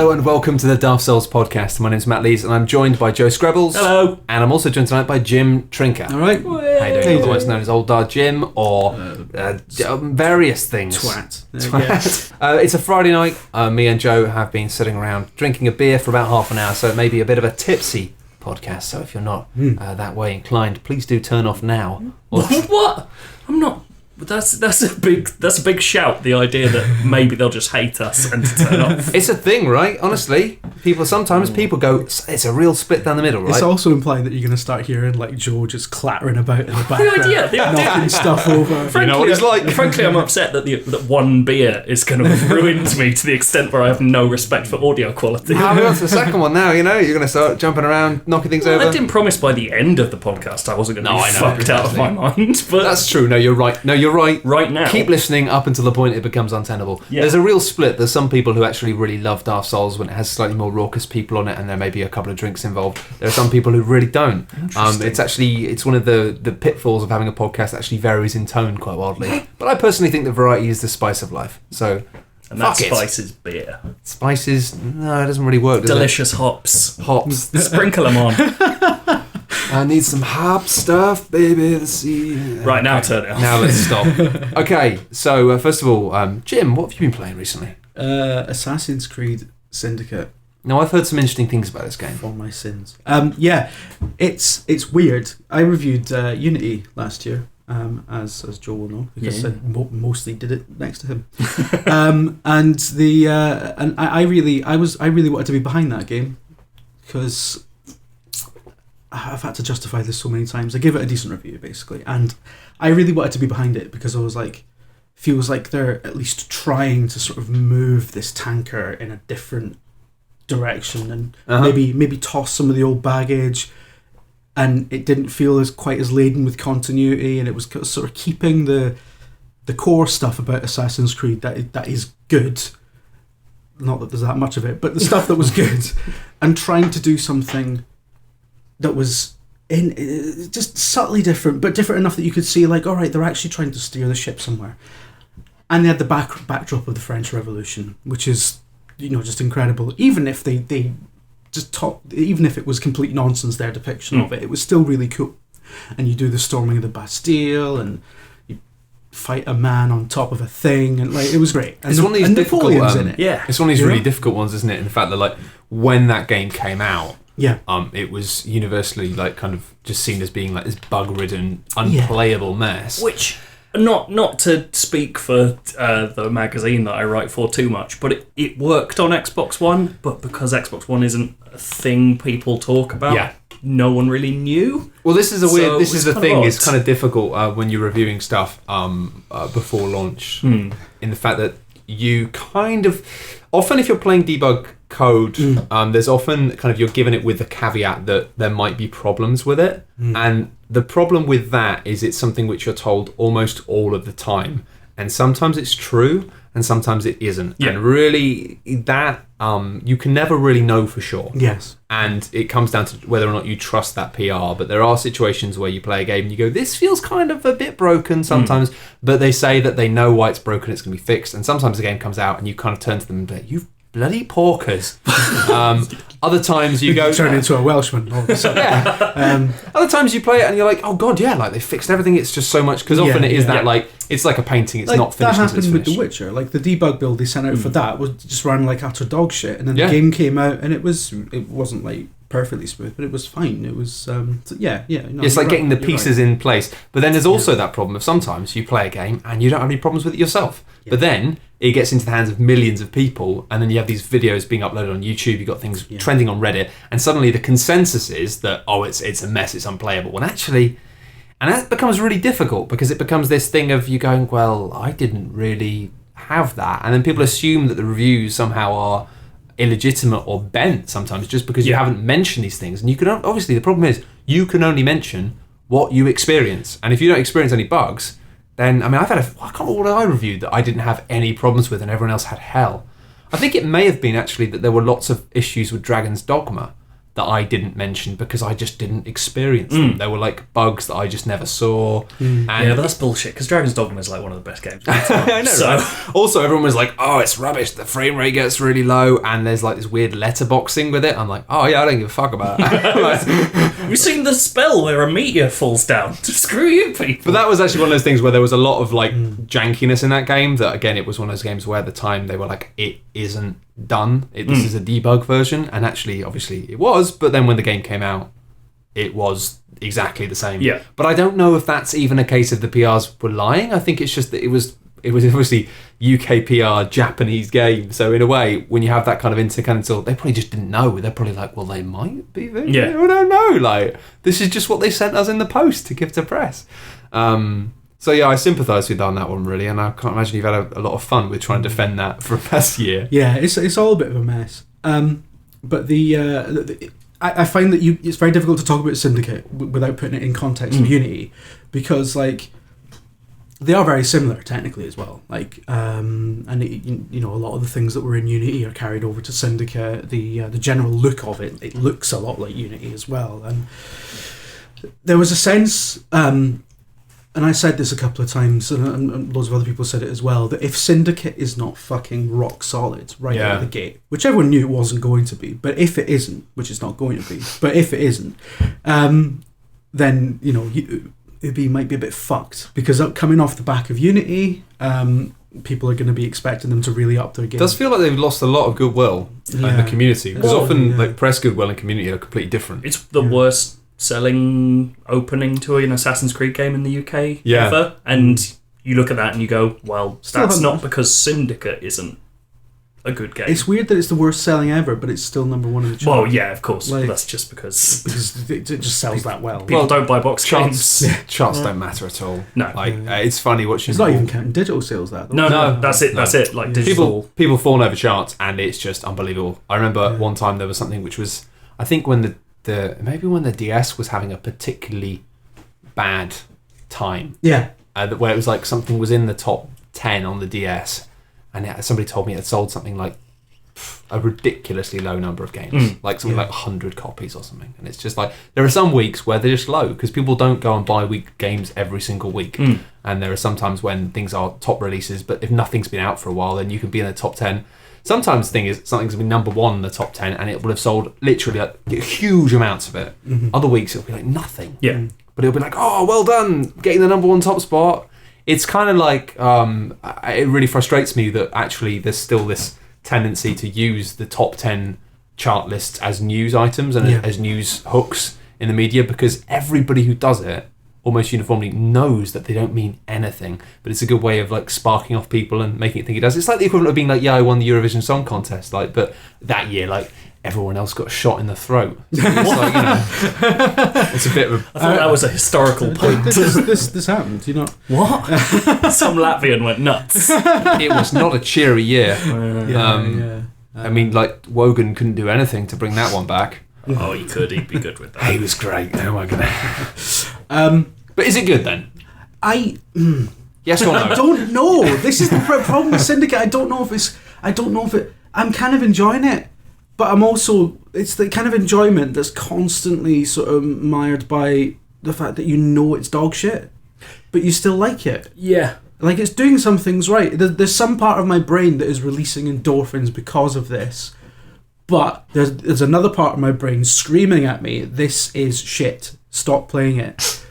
Hello and welcome to the Daft podcast. My name's Matt Lees and I'm joined by Joe Screbbles. Hello. And I'm also joined tonight by Jim Trinker. All right. How you doing? Otherwise known as Old Dad Jim or various things. Twat. It's a Friday night. Me and Joe have been sitting around drinking a beer for about half an hour, so it may be a bit of a tipsy podcast. So if you're not that way inclined, please do turn off now. What? I'm not. That's a big shout. The idea that maybe they'll just hate us and turn off. It's a thing, right? Honestly, sometimes people go. It's a real split down the middle, right? It's also implying that you're going to start hearing like Joe just clattering about in the background, The idea. knocking stuff over. Frankly, you know what it's like. Frankly, I'm upset that that one beer is kind of ruined me to the extent where I have no respect for audio quality. How about the second one now? You know, you're going to start jumping around, knocking things over. I didn't promise by the end of the podcast I wasn't going to be fucked out of my mind. But that's true. No, you're right. Right now. Keep listening up until the point it becomes untenable. Yeah. There's a real split. There's some people who actually really love Daft Souls when it has slightly more raucous people on it and there may be a couple of drinks involved. There are some people who really don't. It's one of the pitfalls of having a podcast that actually varies in tone quite wildly. But I personally think that variety is the spice of life. So, and that spice is beer. Spices, no, it doesn't really work, does Delicious hops. Sprinkle them on. I need some hop stuff, baby. Let's see. Right, now turn it off. Now let's stop. Okay, so first of all, Jim, what have you been playing recently? Assassin's Creed Syndicate. Now, I've heard some interesting things about this game. For my sins. Yeah, it's weird. I reviewed Unity last year, as Joe will know, because I mostly did it next to him. I really wanted to be behind that game because I've had to justify this so many times. I gave it a decent review, basically, and I really wanted to be behind it because I was like, feels like they're at least trying to sort of move this tanker in a different direction and maybe toss some of the old baggage, and it didn't feel quite as laden with continuity, and it was sort of keeping the core stuff about Assassin's Creed that is good. Not that there's that much of it, but the stuff that was good, and trying to do something that was just subtly different, but different enough that you could see, like, all right, they're actually trying to steer the ship somewhere. And they had the backdrop of the French Revolution, which is, just incredible. Even if they just even if it was complete nonsense, their depiction of it was still really cool. And you do the storming of the Bastille, and you fight a man on top of a thing, and like it was great. And it's one of these difficult Napoleon's in it. Yeah, it's one of these really difficult ones, isn't it? In the fact that, like, when that game came out. Yeah. It was universally like kind of just seen as being like this bug-ridden, unplayable mess. Which, not to speak for the magazine that I write for too much, but it worked on Xbox One. But because Xbox One isn't a thing people talk about, no one really knew. Well, this is a weird. This is the thing. It's kind of difficult when you're reviewing stuff before launch. In the fact that you kind of often, if you're playing debug code, there's often kind of you're given it with the caveat that there might be problems with it, and the problem with that is it's something which you're told almost all of the time, and sometimes it's true and sometimes it isn't, and really that you can never really know for sure. Yes, and it comes down to whether or not you trust that PR. But there are situations where you play a game and you go, this feels kind of a bit broken sometimes, but they say that they know why it's broken, it's going to be fixed, and sometimes the game comes out and you kind of turn to them and say, you've bloody porkers. Other times you go turn into a Welshman all of a sudden. Other times you play it and you're like, oh god, like they fixed everything. It's just so much, because often it is that like it's like a painting. It's like, not finished. That happened with The Witcher. Like the debug build they sent out for that was just ran like utter dog shit, and then the game came out and it wasn't like perfectly smooth, but it was fine. It was it's like getting the pieces in place. But then there's also that problem of sometimes you play a game and you don't have any problems with it yourself, but then it gets into the hands of millions of people, and then you have these videos being uploaded on YouTube, you've got things trending on Reddit, and suddenly the consensus is that it's a mess, it's unplayable, when actually, and that becomes really difficult because it becomes this thing of you going, well, I didn't really have that, and then people assume that the reviews somehow are illegitimate or bent sometimes just because you haven't mentioned these things. And you can obviously, the problem is you can only mention what you experience, and if you don't experience any bugs, then I've had I can't remember what I reviewed that I didn't have any problems with and everyone else had hell. I think it may have been actually that there were lots of issues with Dragon's Dogma, that I didn't mention because I just didn't experience them. There were like bugs that I just never saw. And yeah, but that's bullshit because Dragon's Dogma is like one of the best games. I know, right? Also, everyone was like, "Oh, it's rubbish. The frame rate gets really low," and there's like this weird letterboxing with it. I'm like, "Oh yeah, I don't give a fuck about that." We've seen the spell where a meteor falls down. Screw you, people. But that was actually one of those things where there was a lot of like jankiness in that game. That again, it was one of those games where at the time they were like, "It isn't done. This is a debug version," and actually, obviously, it was. But then when the game came out, it was exactly the same. Yeah. But I don't know if that's even a case of the PRs were lying. I think it's just that it was obviously UK PR Japanese game. So in a way, when you have that kind of intercontinental, they probably just didn't know. They're probably like, well, they might be there. Yeah. I don't know. Like, this is just what they sent us in the post to give to press. So yeah, I sympathise with you on that one really, and I can't imagine you've had a lot of fun with trying to defend that for the past year. Yeah, it's all a bit of a mess. But I find that it's very difficult to talk about Syndicate without putting it in context of Unity, because like they are very similar technically as well. Like and a lot of the things that were in Unity are carried over to Syndicate. The general look of it looks a lot like Unity as well. And there was a sense. And I said this a couple of times, and loads of other people said it as well, that if Syndicate is not fucking rock solid right out of the gate, which everyone knew it wasn't going to be, but if it isn't, which it's not going to be, but if it isn't, then, it might be a bit fucked. Because coming off the back of Unity, people are going to be expecting them to really up their game. It does feel like they've lost a lot of goodwill in the community. Because often like press goodwill and community are completely different. It's the worst selling opening to an Assassin's Creed game in the UK ever, and you look at that and you go, well, that's not because Syndicate isn't a good game. It's weird that it's the worst selling ever, but it's still number one in the chart. Well, yeah, of course. Like, that's just because it just sells that well. People don't buy box games. Charts don't matter at all. No, it's funny watching. It's not even counting digital sales. That though. No, that's it. That's it. Like digital, people falling over charts, and it's just unbelievable. I remember one time there was something which was, I think when maybe when the DS was having a particularly bad time. Yeah. Where it was like something was in the top 10 on the DS, and somebody told me it had sold something like a ridiculously low number of games, like something like 100 copies or something. And it's just like, there are some weeks where they're just low because people don't go and buy games every single week. And there are some times when things are top releases, but if nothing's been out for a while, then you can be in the top 10. Sometimes the thing is, something's been number one in the top 10 and it will have sold literally like huge amounts of it. Other weeks it'll be like nothing. Yeah. But it'll be like, oh, well done, getting the number one top spot. It's kind of like, it really frustrates me that actually there's still this tendency to use the top 10 chart lists as news items and as news hooks in the media, because everybody who does it almost uniformly knows that they don't mean anything, but it's a good way of like sparking off people and making it think it does. It's like the equivalent of being like, yeah, I won the Eurovision Song Contest, like, but that year, like, everyone else got shot in the throat. So it's like, it's a bit of I thought that was a historical point. This happened, you know. What? Some Latvian went nuts. It was not a cheery year. I mean, like, Wogan couldn't do anything to bring that one back. Oh, he could. He'd be good with that. He was great. Oh my god. But is it good then? Yes or no? I don't know. This is the problem with Syndicate. I don't know if it. I'm kind of enjoying it, but I'm also. It's the kind of enjoyment that's constantly sort of mired by the fact that you know it's dog shit, but you still like it. Yeah. Like, it's doing some things right. There's some part of my brain that is releasing endorphins because of this. But there's another part of my brain screaming at me, this is shit. Stop playing it.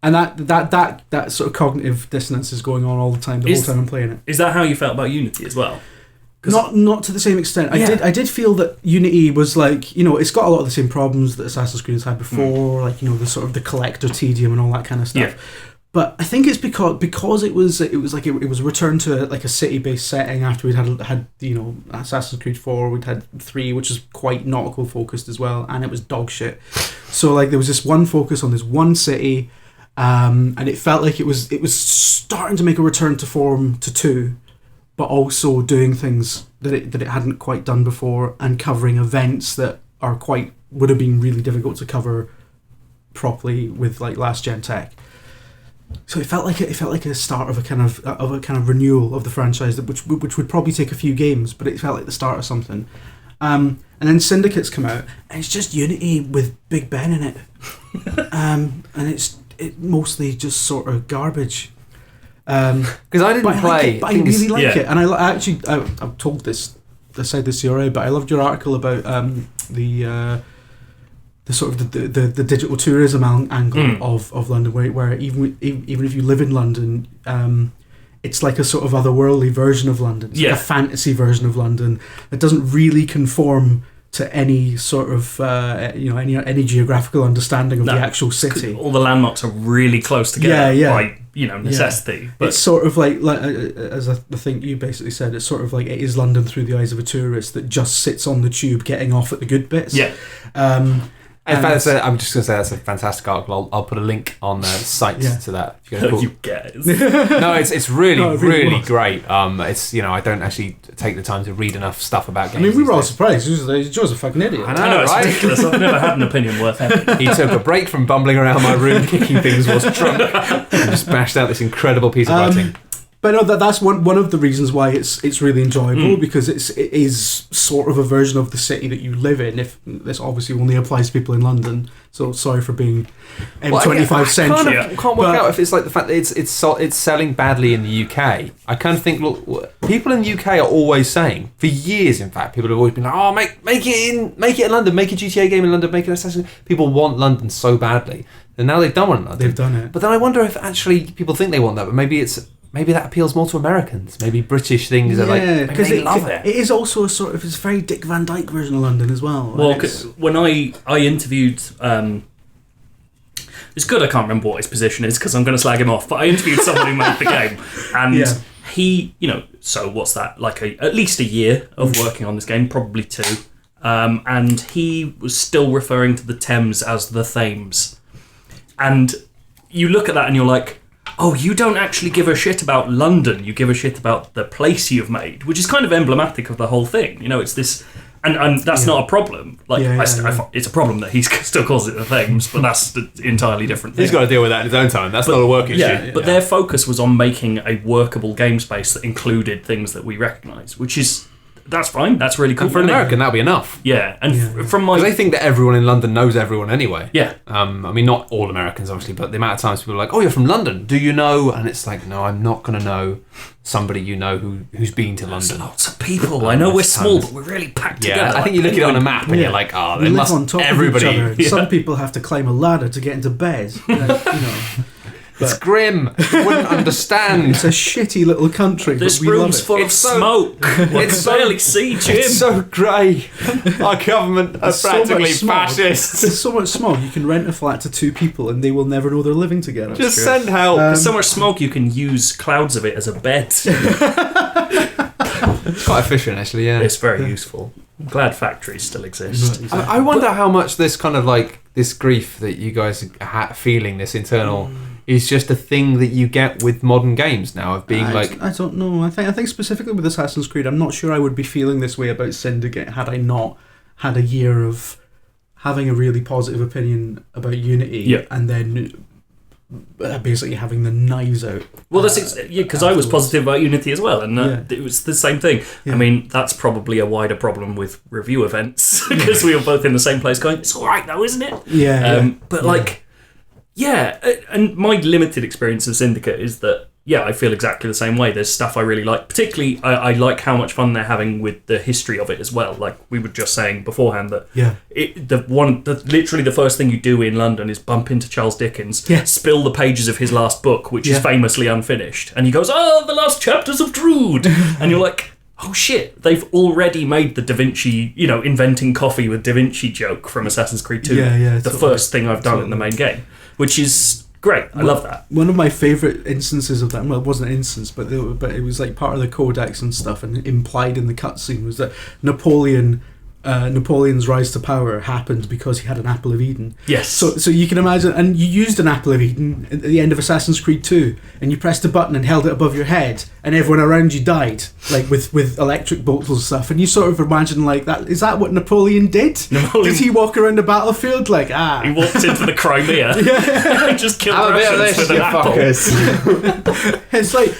And that sort of cognitive dissonance is going on all the time, the whole time I'm playing it. Is that how you felt about Unity as well? Not to the same extent. I did feel that Unity was like, it's got a lot of the same problems that Assassin's Creed has had before, like, the sort of the collector tedium and all that kind of stuff. Yeah. But I think it's because it was a return to like a city-based setting after we'd had Assassin's Creed 4, we'd had 3, which is quite nautical focused as well, and it was dog shit. So like there was this one focus on this one city, and it felt like it was starting to make a return to form to 2, but also doing things that it hadn't quite done before, and covering events that would have been really difficult to cover properly with like last gen tech. So it felt like a start of a kind of renewal of the franchise, which would probably take a few games, but it felt like the start of something. And then Syndicate's come out, and it's just Unity with Big Ben in it. And it's mostly just sort of garbage. Because I didn't play, I really like it, and I've told this, I said this to you already, but I loved your article about the sort of the digital tourism angle of London, where even if you live in London, it's like a sort of otherworldly version of London. It's like a fantasy version of London that doesn't really conform to any sort of any geographical understanding of the actual city. All the landmarks are really close together by necessity. Yeah. But it's sort of like as I think you basically said, it's sort of like it is London through the eyes of a tourist that just sits on the tube getting off at the good bits. Yeah. In fact, I'm just going to say that's a fantastic article. I'll put a link on the site to that. If you, you guys. No, it's really, really was. great. It's I don't actually take the time to read enough stuff about games. I mean, we were all surprised. Joe's a fucking idiot. I know, it's right? ridiculous. I've never had an opinion worth having. He took a break from bumbling around my room, kicking things whilst drunk, and just bashed out this incredible piece of writing. But no, that's one of the reasons why it's really enjoyable, because it is sort of a version of the city that you live in. If this obviously only applies to people in London, so sorry for being M25 centric. I can't work out if it's like the fact that it's selling badly in the UK. I kind of think, look, people in the UK are always saying, for years in fact, people have always been like, oh, make it in London, make a GTA game in London, make an Assassin's Creed. People want London so badly, and now they've done one in London. They've done it. But then I wonder if actually people think they want that, but maybe that appeals more to Americans. Maybe British things are like, because they love it. It is also a sort of, it's a very Dick Van Dyke version of London as well. Well, when I interviewed, it's good I can't remember what his position is because I'm going to slag him off, but I interviewed someone who made the game, and he, so what's that, like at least a year of working on this game, probably 2, and he was still referring to the Thames as the Thames, and you look at that and you're like, oh, you don't actually give a shit about London, you give a shit about the place you've made, which is kind of emblematic of the whole thing. It's this, and that's not a problem. It's a problem that he still calls it the Thames, but that's an entirely different thing. He's got to deal with that in his own time. That's not a work issue. But their focus was on making a workable game space that included things that we recognise, which is, that's fine. That's really cool. And for an American, that'll be enough. Yeah, and from my... Because they think that everyone in London knows everyone anyway. Yeah. I mean, not all Americans, obviously, but the amount of times people are like, oh, you're from London. Do you know? And it's like, no, I'm not going to know somebody who's been to London. There's lots of people. I know we're small, but we're really packed together. I think you look at it on a map and you're like, oh, they must... live on top everybody. of each other. Yeah. Some people have to climb a ladder to get into bed. It's grim. You wouldn't understand. It's a shitty little country. This but we room's love it. full of smoke. It's barely see, Jim. It's so grey. Our government are practically fascists. There's so much smog. You can rent a flat to 2 people and they will never know they're living together. Just send help. There's so much smoke you can use clouds of it as a bed. It's quite efficient, actually. Yeah, it's very useful. I'm glad factories still exist. Exactly. I wonder how much this kind of like this grief that you guys are feeling, this internal. Is just a thing that you get with modern games now of being I don't know. I think specifically with Assassin's Creed, I'm not sure I would be feeling this way about Syndicate had I not had a year of having a really positive opinion about Unity and then basically having the knives out. Well, that's because I was positive about Unity as well, and it was the same thing. Yeah. I mean, that's probably a wider problem with review events because we were both in the same place going, "It's all right though, isn't it?" Yeah. But like. Yeah, and my limited experience of Syndicate is that, I feel exactly the same way. There's stuff I really like. Particularly, I like how much fun they're having with the history of it as well. Like we were just saying beforehand that literally the first thing you do in London is bump into Charles Dickens, spill the pages of his last book, which is famously unfinished. And he goes, oh, the last chapters of Drood. And you're like... oh shit, they've already made the Da Vinci, inventing coffee with Da Vinci joke from Assassin's Creed 2. The first thing I've done in the main game, which is great. I love that. One of my favourite instances of that, well, it wasn't an instance, but it was like part of the codex and stuff, and implied in the cutscene was that Napoleon's rise to power happened because he had an Apple of Eden. Yes. So you can imagine, and you used an Apple of Eden at the end of Assassin's Creed 2, and you pressed a button and held it above your head, and everyone around you died, like with electric bolts and stuff. And you sort of imagine like that. Is that what Napoleon did? Did he walk around the battlefield like He walked into the Crimea and just killed the Russians with an apple. It's like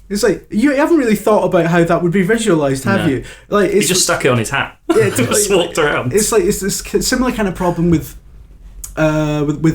It's like you haven't really thought about how that would be visualized, have you? Like he just stuck it on his hat. Yeah, just walked around. It's like it's this similar kind of problem with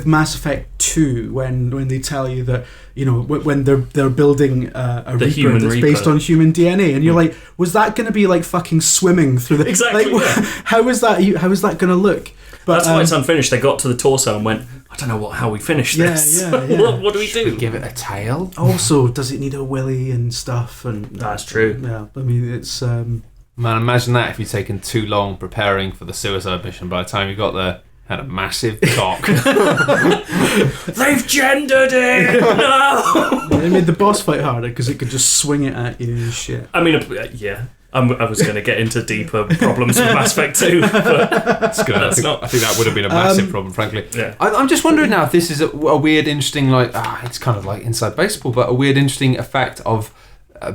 Mass Effect 2 when they tell you that when they're building a Reaper that's based on human DNA, and you're like, was that going to be like fucking swimming through the exactly? Like, how is that going to look? But that's why it's unfinished. They got to the torso and went, I don't know how we finish this. What do we do? Should we give it a tail? Also, does it need a willy and stuff? And that's true. Yeah, I mean it's. Man, imagine that if you'd taken too long preparing for the suicide mission. By the time you got there, had a massive cock. They've gendered it. No. They made the boss fight harder because it could just swing it at you and shit. I mean, yeah. I was going to get into deeper problems with Mass Effect 2, but I think that would have been a massive problem, frankly. Yeah. I'm just wondering now if this is a weird, interesting, it's kind of like inside baseball, but a weird, interesting effect of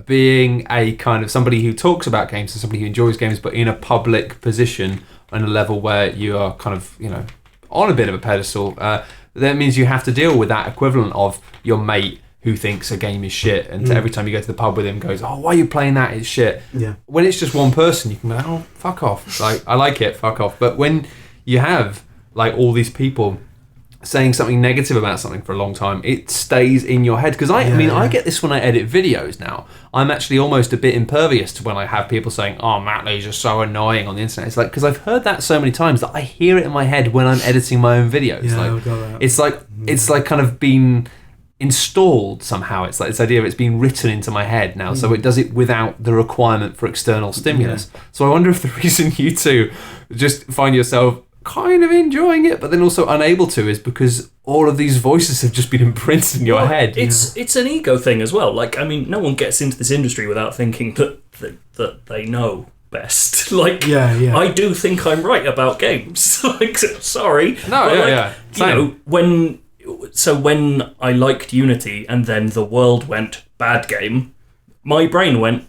being a kind of somebody who talks about games and somebody who enjoys games, but in a public position on a level where you are kind of, on a bit of a pedestal. That means you have to deal with that equivalent of your mate who thinks a game is shit, and every time you go to the pub with him goes, oh, why are you playing that? It's shit. Yeah. When it's just one person, you can be like, oh, fuck off. Like, I like it, fuck off. But when you have like all these people saying something negative about something for a long time, it stays in your head. Because I get this when I edit videos now. I'm actually almost a bit impervious to when I have people saying, oh, Matt Lee's just so annoying on the internet. It's like, because I've heard that so many times that I hear it in my head when I'm editing my own videos. Yeah, it's like kind of been installed somehow. It's like this idea of it's being written into my head now, so it does it without the requirement for external stimulus. So I wonder if the reason you two just find yourself kind of enjoying it but then also unable to is because all of these voices have just been imprinted in your head. It's an ego thing as well. Like, I mean, no one gets into this industry without thinking that they know best. Like, I do think I'm right about games. Like, sorry. No, when I liked Unity and then the world went bad game, my brain went,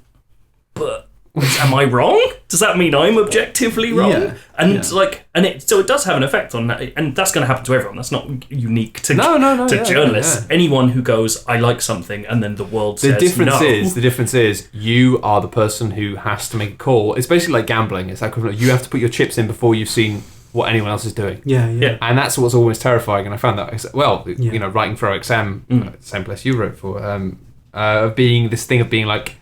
but am I wrong? Does that mean I'm objectively wrong? So it does have an effect on that, and that's going to happen to everyone. That's not unique to journalists. Yeah. Anyone who goes, I like something, and then the world says no. The difference is you are the person who has to make a call. It's basically like gambling. It's equivalent. You have to put your chips in before you've seen what anyone else is doing. Yeah. And that's what's always terrifying. And I found that, writing for OXM, same place you wrote for, being this thing of being like,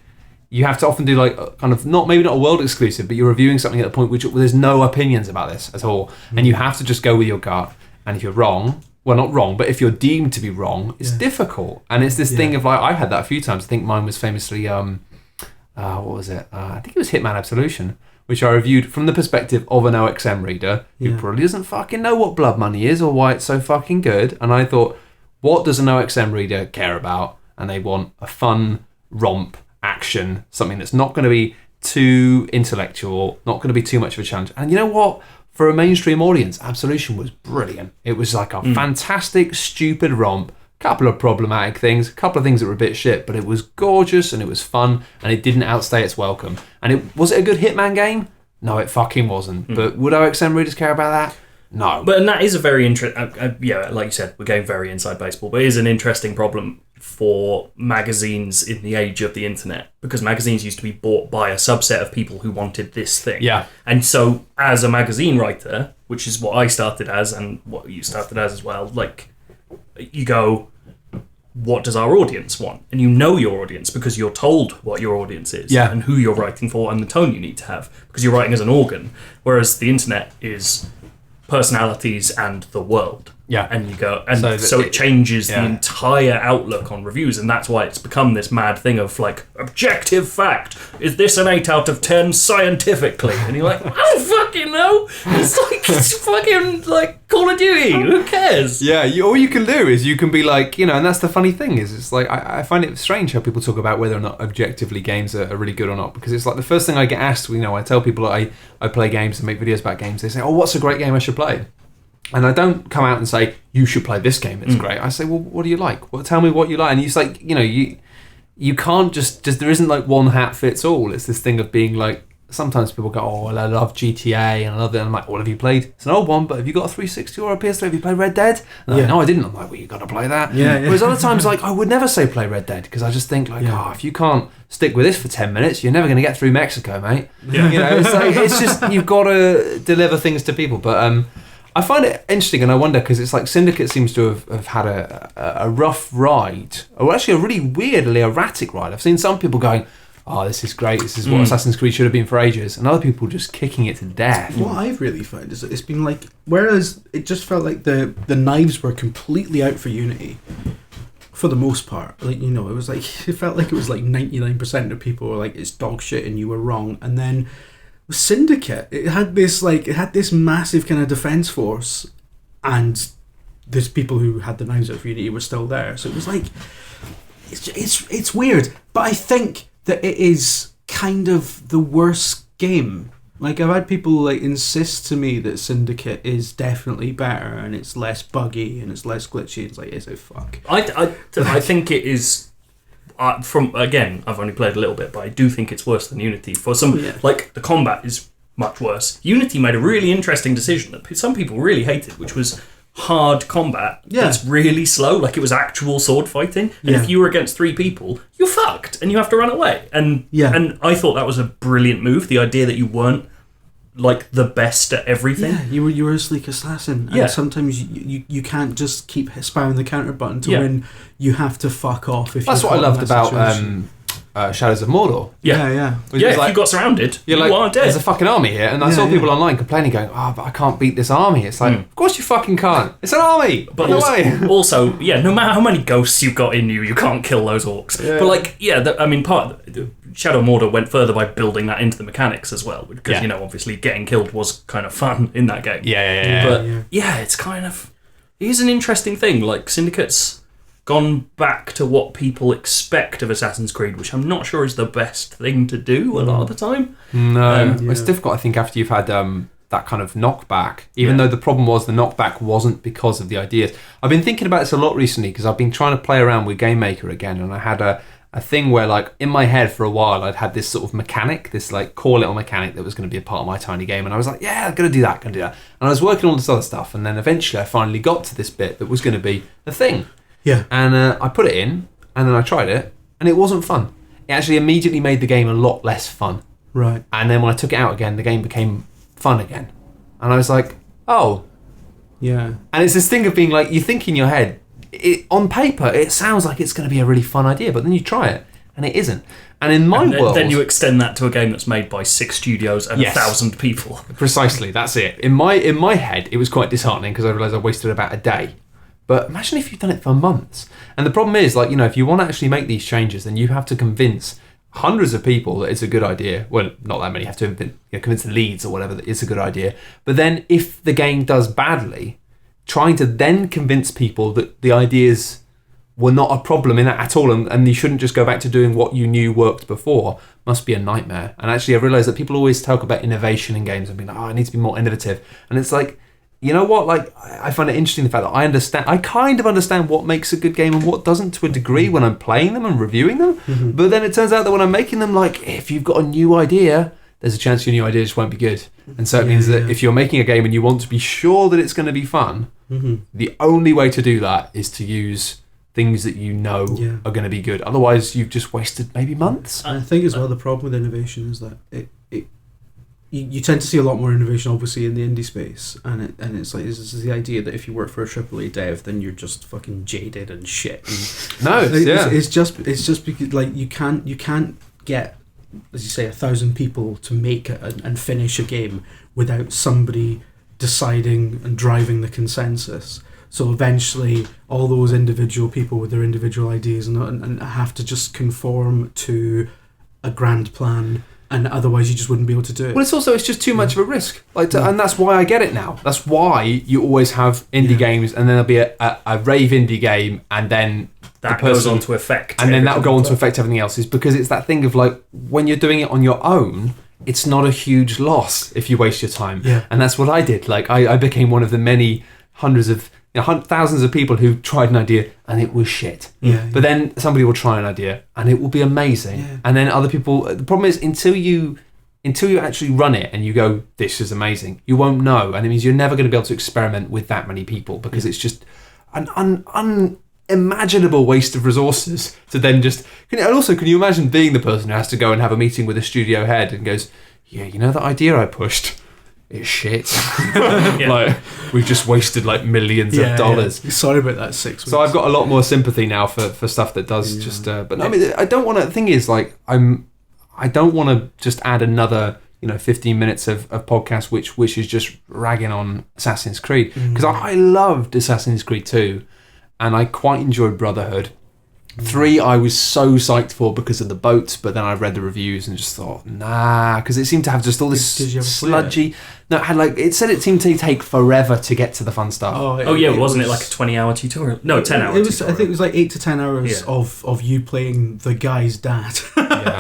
you have to often do like kind of maybe not a world exclusive, but you're reviewing something at the point where there's no opinions about this at all, and you have to just go with your gut. And if you're wrong, well, not wrong, but if you're deemed to be wrong, it's difficult. And it's this thing of like, I've had that a few times. I think mine was famously, what was it? I think it was Hitman Absolution, which I reviewed from the perspective of an OXM reader who probably doesn't fucking know what blood money is or why it's so fucking good. And I thought, what does an OXM reader care about? And they want a fun romp action, something that's not going to be too intellectual, not going to be too much of a challenge. And you know what? For a mainstream audience, Absolution was brilliant. It was like a fantastic, stupid romp. Couple of problematic things, a couple of things that were a bit shit, but it was gorgeous and it was fun and it didn't outstay its welcome. And was it a good Hitman game? No, it fucking wasn't. But would OXM readers care about that? No. But that is a very interesting, like you said, we're going very inside baseball, but it is an interesting problem for magazines in the age of the internet, because magazines used to be bought by a subset of people who wanted this thing. Yeah. And so as a magazine writer, which is what I started as and what you started as well, like, you go, what does our audience want? And you know your audience because you're told what your audience is and who you're writing for and the tone you need to have, because you're writing as an organ, whereas the internet is personalities and the world. Yeah. And you go, and so it changes the entire outlook on reviews, and that's why it's become this mad thing of like, objective fact, is this an 8 out of 10 scientifically? And you're like, I don't fucking know. It's fucking like Call of Duty. Who cares? Yeah, all you can do is you can be like, and that's the funny thing is, it's like, I find it strange how people talk about whether or not objectively games are really good or not, because it's like the first thing I get asked, I tell people that I play games and make videos about games, they say, oh, what's a great game I should play? And I don't come out and say, you should play this game, it's great. I say, well, what do you like? Well, tell me what you like. And it's like, you can't just there isn't like one hat fits all. It's this thing of being like sometimes people go, oh, well, I love GTA and I love it. And I'm like, well, have you played? It's an old one, but have you got a 360 or a PS3? Have you played Red Dead? And like, no, I didn't. I'm like, well, you got to play that. Whereas other times, like, I would never say play Red Dead because I just think like, if you can't stick with this for 10 minutes, you're never going to get through Mexico, mate. You know, it's just you've got to deliver things to people. But I find it interesting, and I wonder because it's like Syndicate seems to have had a rough ride, or actually a really weirdly erratic ride. I've seen some people going, oh, this is great, this is what Assassin's Creed should have been for ages, and other people just kicking it to death. What I've really found is that it's been like, whereas it just felt like the knives were completely out for Unity for the most part, like, you know, it felt like it was like 99% of people were like, it's dog shit and you were wrong. And then Syndicate, it had this massive kind of defense force, and there's people who had the knives out for Unity were still there. So it was like, it's weird, but I think that it is kind of the worst game. Like, I've had people like insist to me that Syndicate is definitely better and it's less buggy and it's less glitchy. It's like, is it fuck? I think it is. Again, I've only played a little bit, but I do think it's worse than Unity. For some, like, the combat is much worse. Unity made a really interesting decision that some people really hated, which was hard combat that's really slow. Like, it was actual sword fighting, and if you were against 3 people, you're fucked and you have to run away. And I thought that was a brilliant move, the idea that you weren't like the best at everything. You were a sleek assassin, and sometimes you can't just keep spamming the counter button to win. You have to fuck off. If that's what I loved about Shadows of Mordor. If like, you got surrounded, you are dead. There's a fucking army here, and I saw people online complaining, going, "Oh, but I can't beat this army." It's like, of course you fucking can't. It's an army. But also, no matter how many ghosts you've got in you, you can't kill those orcs. But like, Shadow of Mordor went further by building that into the mechanics as well, because you know, obviously getting killed was kind of fun in that game. But it's kind of, it is an interesting thing. Like, Syndicate's gone back to what people expect of Assassin's Creed, which I'm not sure is the best thing to do a lot of the time. No, it's difficult, I think, after you've had that kind of knockback, even though the problem was the knockback wasn't because of the ideas. I've been thinking about this a lot recently because I've been trying to play around with Game Maker again, and I had a thing where, like, in my head for a while I'd had this sort of mechanic, this like core little mechanic that was going to be a part of my tiny game, and I was like, I'm going to do that. And I was working on all this other stuff, and then eventually I finally got to this bit that was going to be a thing. And I put it in, and then I tried it, and it wasn't fun. It actually immediately made the game a lot less fun. Right. And then when I took it out again, the game became fun again. And I was like, oh. Yeah. And it's this thing of being like, you think in your head, on paper, it sounds like it's going to be a really fun idea, but then you try it, and it isn't. And in my world... Then you extend that to a game that's made by 6 studios and 1,000 people. Precisely, that's it. In my head, it was quite disheartening because I realised I wasted about a day. But imagine if you've done it for months. And the problem is, like, you know, if you want to actually make these changes, then you have to convince hundreds of people that it's a good idea. Well, not that many. You have to convince the leads or whatever that it's a good idea. But then if the game does badly, trying to then convince people that the ideas were not a problem in that at all, and you shouldn't just go back to doing what you knew worked before, must be a nightmare. And actually, I realised that people always talk about innovation in games and being like, I need to be more innovative. And it's like, you know what? Like, I find it interesting the fact that I kind of understand what makes a good game and what doesn't to a degree when I'm playing them and reviewing them. Mm-hmm. But then it turns out that when I'm making them, like, if you've got a new idea, there's a chance your new idea just won't be good. And so it means that if you're making a game and you want to be sure that it's going to be fun, the only way to do that is to use things that you know are going to be good. Otherwise, you've just wasted maybe months. I think as well the problem with innovation is that you tend to see a lot more innovation, obviously, in the indie space, and it's like this is the idea that if you work for a AAA dev, then you're just fucking jaded and shit. And it's just because, like, you can't get, as you say, 1,000 people to make and finish a game without somebody deciding and driving the consensus. So eventually, all those individual people with their individual ideas and have to just conform to a grand plan. And otherwise, you just wouldn't be able to do it. Well, it's just too much of a risk. And that's why I get it now. That's why you always have indie games, and then there'll be a rave indie game, and then that goes on to affect, and then that will go on to affect everything else. Is because it's that thing of, like, when you're doing it on your own, it's not a huge loss if you waste your time. Yeah. And that's what I did. Like, I became one of the many hundreds of thousands of people who tried an idea and it was shit. But then somebody will try an idea and it will be amazing. And then other people, the problem is, until you until you actually run it and you go, this is amazing, you won't know. And it means you're never going to be able to experiment with that many people, because it's just an unimaginable waste of resources to then just... And also, can you imagine being the person who has to go and have a meeting with a studio head and goes, yeah, you know that idea I pushed? It's shit. Like, we've just wasted like millions of dollars. Yeah. Sorry about that 6 weeks. So I've got a lot more sympathy now for stuff that does just... but I mean, I don't want to... The thing is, like, I don't want to just add another, 15 minutes of podcast which is just ragging on Assassin's Creed, because I loved Assassin's Creed 2 and I quite enjoyed Brotherhood. 3 I was so psyched for because of the boats, but then I read the reviews and just thought, nah, because it seemed to have just all this sludgy... No, it said it seemed to take forever to get to the fun stuff. Wasn't it like a 20-hour tutorial? No, 10-hour tutorial. I think it was like 8 to 10 hours of you playing the guy's dad.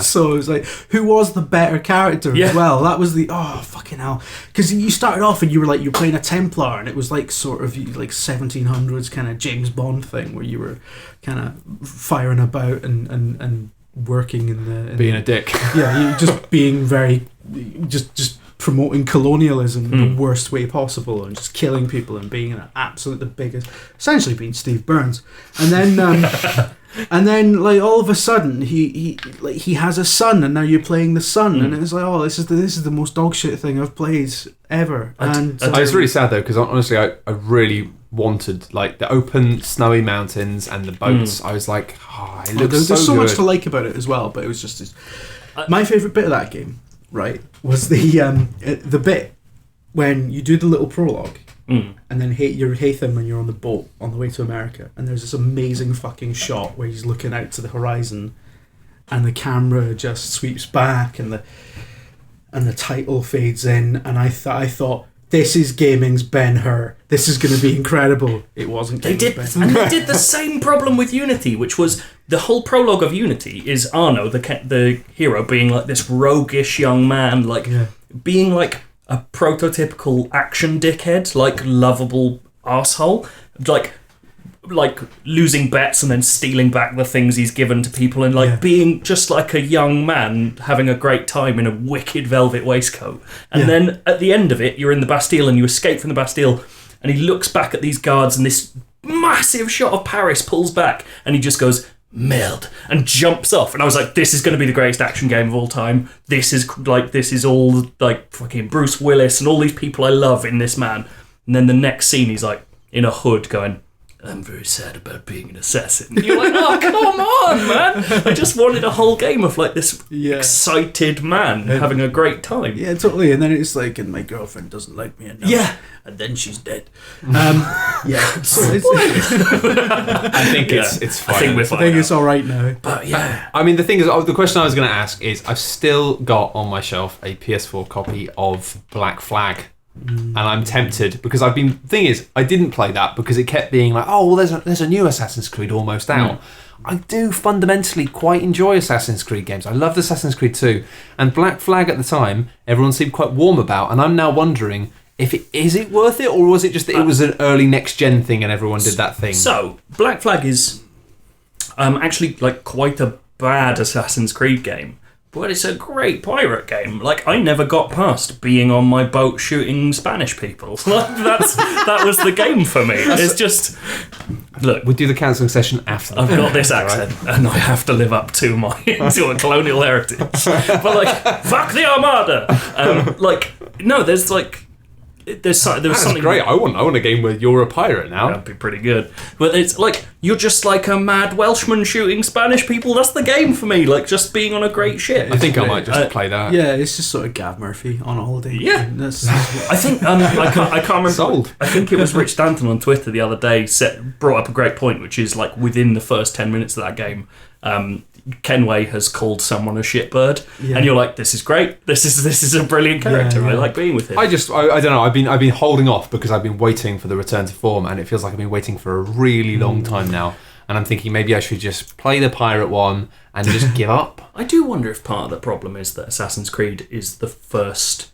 So it was like, who was the better character as well? That was the... Oh, fucking hell. Because you started off and you were playing a Templar, and it was like sort of like 1700s kind of James Bond thing where you were kind of firing about and working in the... Being a dick. Yeah, you just being very... Just promoting colonialism in the worst way possible and just killing people and being an absolute the biggest, essentially being Steve Burns. And then and then like all of a sudden he has a son, and now you're playing the son, and it's like, oh, this is the most dog shit thing I've played ever. And I was really sad though, because honestly I really wanted like the open snowy mountains and the boats. I was like, it looks there's so good. much to like about it as well, but it was just my favourite bit of that game, right, was the bit when you do the little prologue and then you're Haytham and you're on the boat on the way to America, and there's this amazing fucking shot where he's looking out to the horizon and the camera just sweeps back and the title fades in, and I thought this is gaming's Ben-Hur. This is going to be incredible. It wasn't. They did the same problem with Unity, which was the whole prologue of Unity is Arno, the hero, being like this roguish young man, being like a prototypical action dickhead, like lovable arsehole, like losing bets and then stealing back the things he's given to people, and being just like a young man having a great time in a wicked velvet waistcoat. And then at the end of it, you're in the Bastille and you escape from the Bastille, and he looks back at these guards and this massive shot of Paris pulls back and he just goes, merde, and jumps off. And I was like, this is going to be the greatest action game of all time. This is all like fucking Bruce Willis and all these people I love in this man. And then the next scene he's like in a hood going, I'm very sad about being an assassin. And you're like, oh, come on, man. I just wanted a whole game of like this excited man having a great time. Yeah, totally. And then it's like, and my girlfriend doesn't like me enough. Yeah. And then she's dead. So I think it's fine. I think we're fine. I think it's all right now. But yeah. I mean, the thing is, the question I was going to ask is, I've still got on my shelf a PS4 copy of Black Flag. And I'm tempted, because the thing is, I didn't play that because it kept being like, oh, well, there's a new Assassin's Creed almost out. I do fundamentally quite enjoy Assassin's Creed games. I loved Assassin's Creed 2, and Black Flag at the time, everyone seemed quite warm about, and I'm now wondering is it worth it, or was it just that it was an early next gen thing and everyone did that thing? So Black Flag is actually like quite a bad Assassin's Creed game. But it's a great pirate game. Like, I never got past being on my boat shooting Spanish people. Like, that was the game for me. It's just... Look, we'll do the counselling session after. I've got this accent, and I have to live up to my to a colonial heritage. But, like, fuck the Armada! There's something great. I want a game where you're a pirate now. That'd be pretty good. But it's like you're just like a mad Welshman shooting Spanish people. That's the game for me. Like just being on a great ship. I think I might just play that. Yeah, it's just sort of Gav Murphy on a holiday. Yeah, I think I can't remember. Sold. I think it was Rich Stanton on Twitter the other day brought up a great point, which is like within the first 10 minutes of that game. Kenway has called someone a shitbird, and you're like, this is great. This is a brilliant character. I like being with him. I don't know. I've been holding off because I've been waiting for the return to form, and it feels like I've been waiting for a really long time now. And I'm thinking maybe I should just play the pirate one and just give up. I do wonder if part of the problem is that Assassin's Creed is the first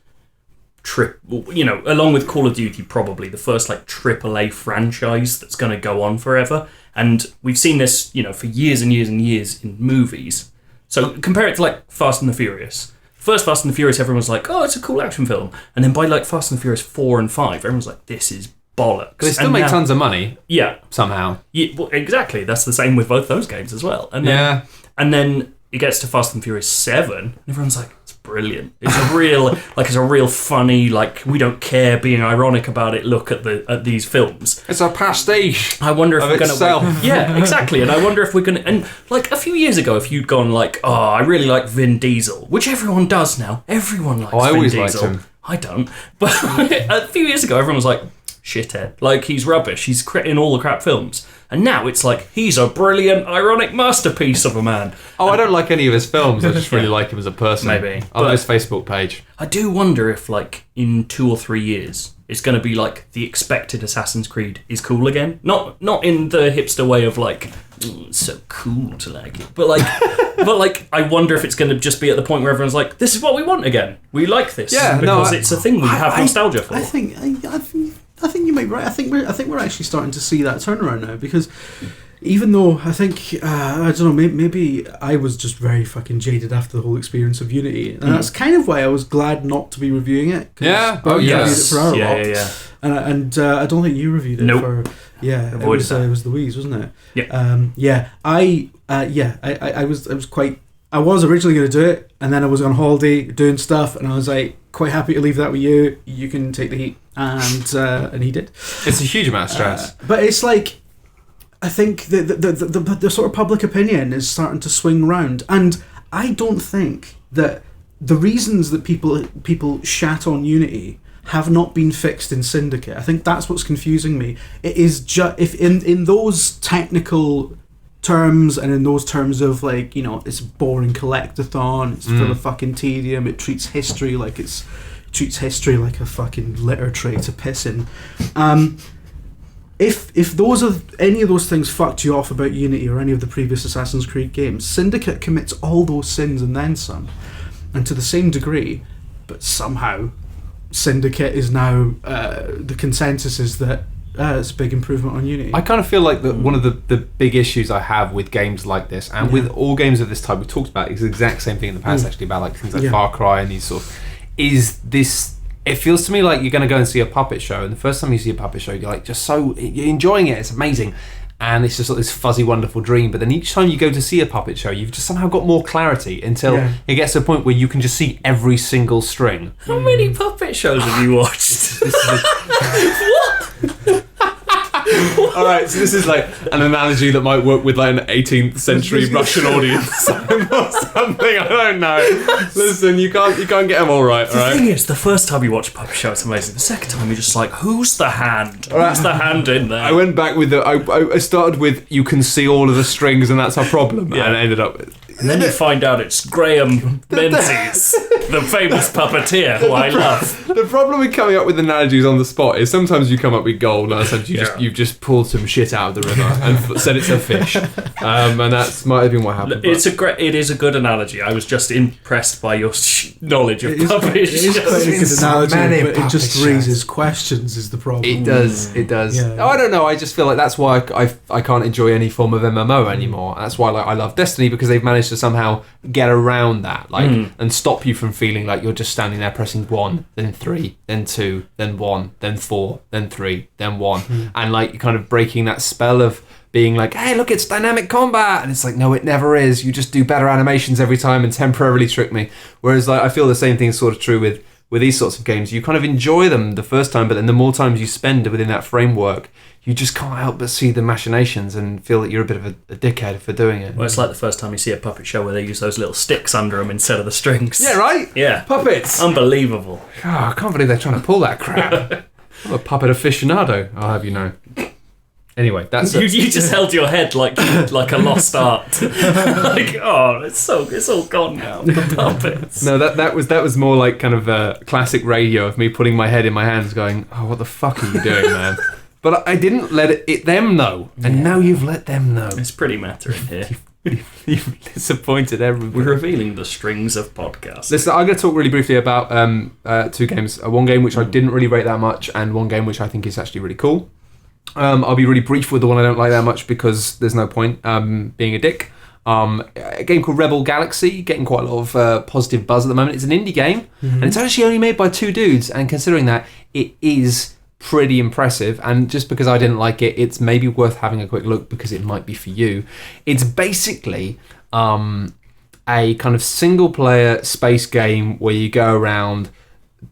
along with Call of Duty, probably the first like AAA franchise that's going to go on forever. And we've seen this, for years and years and years in movies. So compare it to like Fast and the Furious. first Fast and the Furious, everyone was like, oh, it's a cool action film. And then by like Fast and the Furious 4 and 5, everyone's like, this is bollocks. But they still make tons of money. Yeah. Somehow. Yeah, well, exactly. That's the same with both those games as well. And then, and then it gets to Fast and Furious 7, and everyone's like, it's brilliant. It's a real, it's a real funny, like, we don't care, being ironic about it, look at these films. It's a pastiche. I wonder if we're going to... Yeah, exactly. And I wonder if we're going to... And, like, a few years ago, if you'd gone like, oh, I really like Vin Diesel, which everyone does now. Everyone likes Vin Diesel. I always liked him. I don't. But a few years ago, everyone was like, shithead. Like, he's rubbish. He's in all the crap films. And now it's like, he's a brilliant, ironic masterpiece of a man. I don't like any of his films. I just really like him as a person. Maybe. On his Facebook page. I do wonder if, like, in 2 or 3 years, it's going to be like the expected Assassin's Creed is cool again. Not in the hipster way of like, it's so cool to like it. But like, I wonder if it's going to just be at the point where everyone's like, this is what we want again. We like this. Yeah, because it's a thing we have nostalgia for. I think you might be right. I think we're actually starting to see that turnaround now, because even though I think I don't know, maybe I was just very fucking jaded after the whole experience of Unity, and that's kind of why I was glad not to be reviewing it. Yeah, reviewed it for our lot. Yeah. And I don't think you reviewed it. Nope. For it was Louise, wasn't it? Yeah. I was originally going to do it, and then I was on holiday doing stuff, and I was like, quite happy to leave that with you. You can take the heat, and he did. It's a huge amount of stress. But it's like, I think the sort of public opinion is starting to swing round, and I don't think that the reasons that people shat on Unity have not been fixed in Syndicate. I think that's what's confusing me. It is just if in those technical terms, and in those terms of like, you know, it's a boring collectathon, it's full of fucking tedium, it treats history like a fucking litter tray to piss in. If any of those things fucked you off about Unity or any of the previous Assassin's Creed games, Syndicate commits all those sins and then some, and to the same degree, but somehow Syndicate is now the consensus is that it's a big improvement on Unity. I kind of feel like one of the big issues I have with games like this, and with all games of this type we've talked about, is the exact same thing in the past actually, about like things like Far Cry and these sort of, is this, it feels to me like you're going to go and see a puppet show, and the first time you see a puppet show you're like you're enjoying it, it's amazing, and it's just like this fuzzy wonderful dream, but then each time you go to see a puppet show you've just somehow got more clarity until it gets to a point where you can just see every single string. How many puppet shows have you watched? What? Alright, so this is like an analogy that might work with like an 18th century Russian audience or something, I don't know. Listen, you can't get them all right, alright? The thing is, the first time you watch a puppet show it's amazing, the second time you're just like, who's the hand? Who's the hand in there? I went back with I started with you can see all of the strings and that's our problem, and I ended up with, and then you find out it's Graham Menzies, the famous puppeteer who I love. The problem with coming up with analogies on the spot is sometimes you come up with gold, and other times you've just pulled some shit out of the river and said it's a fish, and that might have been what happened. It is a good analogy. I was just impressed by your knowledge of puppets. It is quite a good analogy, but it just raises questions. Is the problem? It does. Yeah. I don't know. I just feel like that's why I can't enjoy any form of MMO anymore. That's why I love Destiny, because they've managed to somehow get around that, and stop you from feeling like you're just standing there pressing 1, then 3, then 2, then 1, then 4, then 3, then 1, and like kind of breaking that spell of being like, hey, look, it's dynamic combat, and it's like, no, it never is. You just do better animations every time and temporarily trick me. Whereas like I feel the same thing is sort of true with these sorts of games. You kind of enjoy them the first time, but then the more times you spend within that framework, you just can't help but see the machinations and feel that you're a bit of a dickhead for doing it. Well, it's like the first time you see a puppet show where they use those little sticks under them instead of the strings. Yeah, right? Yeah. Puppets! Unbelievable. Oh, I can't believe they're trying to pull that crap. I'm a puppet aficionado, I'll have you know. Anyway, that's you just held your head like a lost art. Like, oh, it's all gone now. The puppets. No, that was more like kind of classic radio of me putting my head in my hands, going, "Oh, what the fuck are you doing, man?" But I didn't let them know, and now you've let them know. It's pretty matter in here. You've disappointed everybody. We're revealing the strings of podcasts. Listen, I'm going to talk really briefly about 2 games. One game which I didn't really rate that much, and one game which I think is actually really cool. I'll be really brief with the one I don't like that much because there's no point being a dick. A game called Rebel Galaxy, getting quite a lot of positive buzz at the moment. It's an indie game, and it's actually only made by 2 dudes, and considering that, it is pretty impressive. And just because I didn't like it, it's maybe worth having a quick look because it might be for you. It's basically a kind of single-player space game where you go around,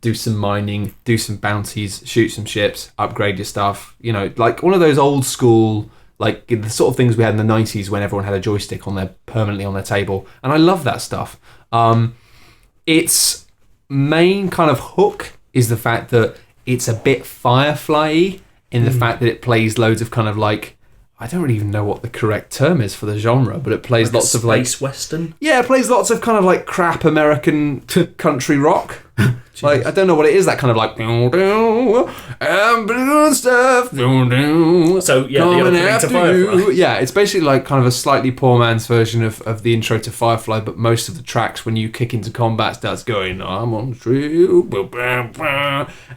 do some mining, do some bounties, shoot some ships, upgrade your stuff. You know, like one of those old school, like the sort of things we had in the 90s when everyone had a joystick permanently on their table. And I love that stuff. Its main kind of hook is the fact that it's a bit Firefly-y in the fact that it plays loads of kind of like, I don't really even know what the correct term is for the genre, but it plays like lots of like space western. Yeah, it plays lots of kind of like crap American country rock. Like I don't know what it is. That kind of like I'm doing stuff. So yeah, the opening to Firefly. Yeah, it's basically like kind of a slightly poor man's version of the intro to Firefly, but most of the tracks when you kick into combat starts going I'm on true,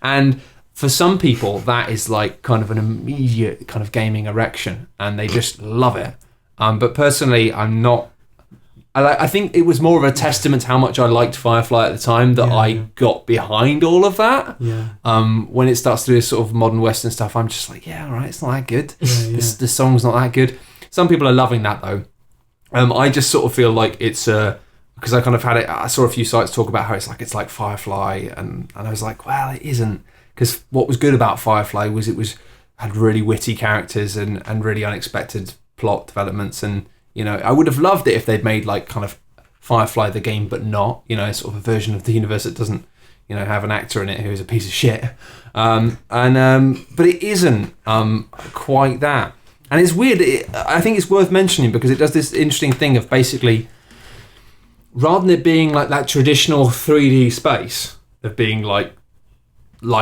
and for some people, that is like kind of an immediate kind of gaming erection, and they just love it. But personally, I'm not. I think it was more of a testament to how much I liked Firefly at the time that I got behind all of that. Yeah. When it starts to do this sort of modern Western stuff, I'm just like, yeah, all right, it's not that good. The song's not that good. Some people are loving that though. I just sort of feel like it's because I kind of had it. I saw a few sites talk about how it's like Firefly, and I was like, well, it isn't. Because what was good about Firefly was had really witty characters and really unexpected plot developments, and you know I would have loved it if they'd made like kind of Firefly the game, but not sort of a version of the universe that doesn't have an actor in it who's a piece of shit, but it isn't quite that, and it's weird. I think it's worth mentioning because it does this interesting thing of basically rather than it being like that traditional 3D space of being like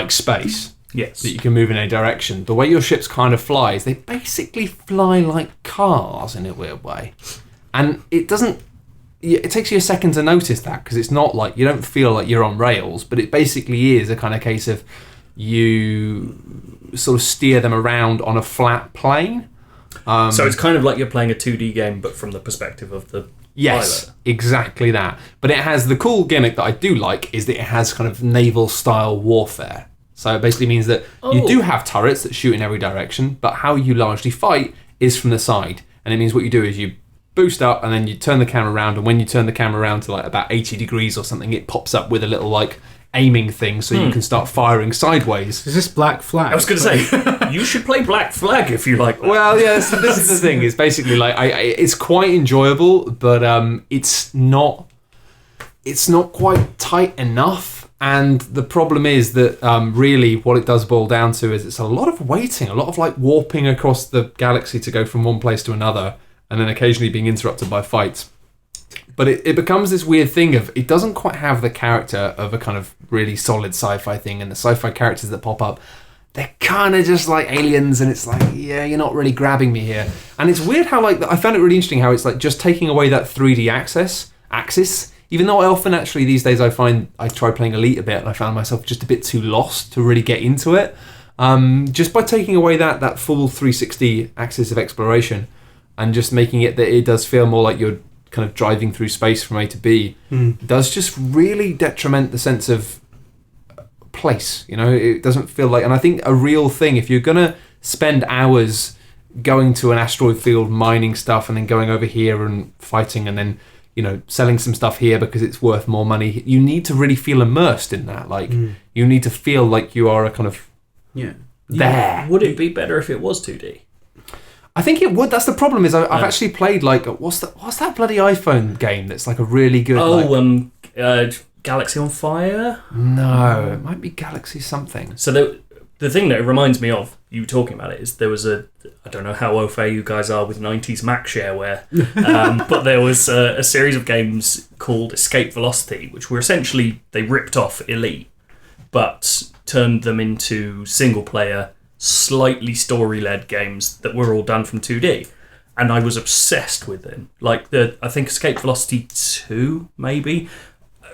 space, yes, that you can move in a direction. The way your ships kind of fly is they basically fly like cars in a weird way, and it takes you a second to notice that because it's not like you don't feel like you're on rails, but it basically is a kind of case of you sort of steer them around on a flat plane. So it's kind of like you're playing a 2D game, but from the perspective of the Yes, pilot. Exactly that. But it has the cool gimmick that I do like is that it has kind of naval style warfare. So it basically means that you do have turrets that shoot in every direction, but how you largely fight is from the side. And it means what you do is you boost up and then you turn the camera around, and when you turn the camera around to like about 80 degrees or something, it pops up with a little like aiming thing so you can start firing sideways. Is this Black Flag? I was going to say, you should play Black Flag if you like that. Well, yeah, this is the thing. It's basically like it's quite enjoyable, but it's not quite tight enough. And the problem is that really what it does boil down to is it's a lot of waiting, a lot of like warping across the galaxy to go from one place to another, and then occasionally being interrupted by fights. But it becomes this weird thing of it doesn't quite have the character of a kind of really solid sci-fi thing, and the sci-fi characters that pop up, they're kind of just like aliens, and it's like, yeah, you're not really grabbing me here. And it's weird how like I found it really interesting how it's like just taking away that 3D axis. Even though I often actually these days I find I try playing Elite a bit and I found myself just a bit too lost to really get into it. Just by taking away that full 360 axis of exploration and just making it that it does feel more like you're kind of driving through space from A to B, does just really detriment the sense of place. It doesn't feel like, and I think a real thing, if you're gonna spend hours going to an asteroid field mining stuff and then going over here and fighting and then selling some stuff here because it's worth more money, you need to really feel immersed in that. Like you need to feel like you are a kind of there. Would it be better if it was 2D? I think it would. That's the problem. Is I've actually played like what's that bloody iPhone game that's like a really good. Galaxy on Fire. No, it might be Galaxy something. So the thing that it reminds me of you talking about it is there was I don't know how au fait you guys are with 90s Mac shareware, but there was a series of games called Escape Velocity, which were essentially they ripped off Elite, but turned them into single player, slightly story-led games that were all done from 2D, and I was obsessed with them. Like I think Escape Velocity 2, maybe,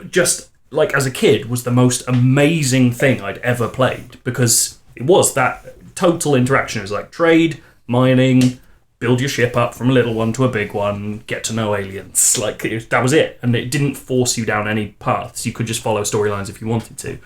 just like as a kid was the most amazing thing I'd ever played because it was that total interaction. It was like trade, mining, build your ship up from a little one to a big one, get to know aliens. Like, that was it. And it didn't force you down any paths. You could just follow storylines if you wanted to.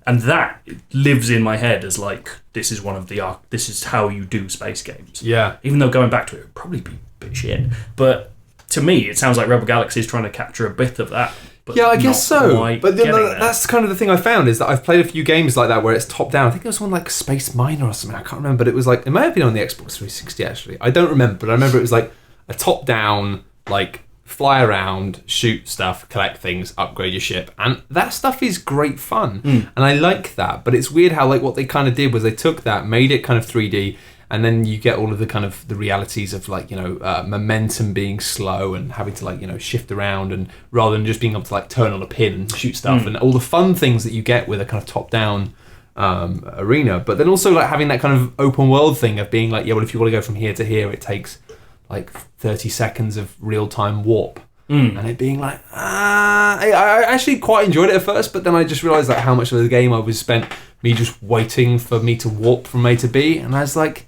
And that lives in my head as like, this is how you do space games. Yeah. Even though going back to it would probably be a bit shit. But to me, it sounds like Rebel Galaxy is trying to capture a bit of that. But yeah, I guess so. But then, that's kind of the thing I found, is that I've played a few games like that where it's top down. I think there was one like Space Miner or something. I can't remember. But it was like, it may have been on the Xbox 360 actually. I don't remember, but I remember it was like a top down, like fly around, shoot stuff, collect things, upgrade your ship, and that stuff is great fun. And I like that. But it's weird how like what they kind of did was they took that, made it kind of 3D. And then you get all of the kind of the realities of like, momentum being slow and having to like, shift around, and rather than just being able to like turn on a pin and shoot stuff and all the fun things that you get with a kind of top down arena. But then also like having that kind of open world thing of being like, if you want to go from here to here, it takes like 30 seconds of real time warp. And it being like, I actually quite enjoyed it at first, but then I just realised like how much of the game I was spent me just waiting for me to warp from A to B, and I was like,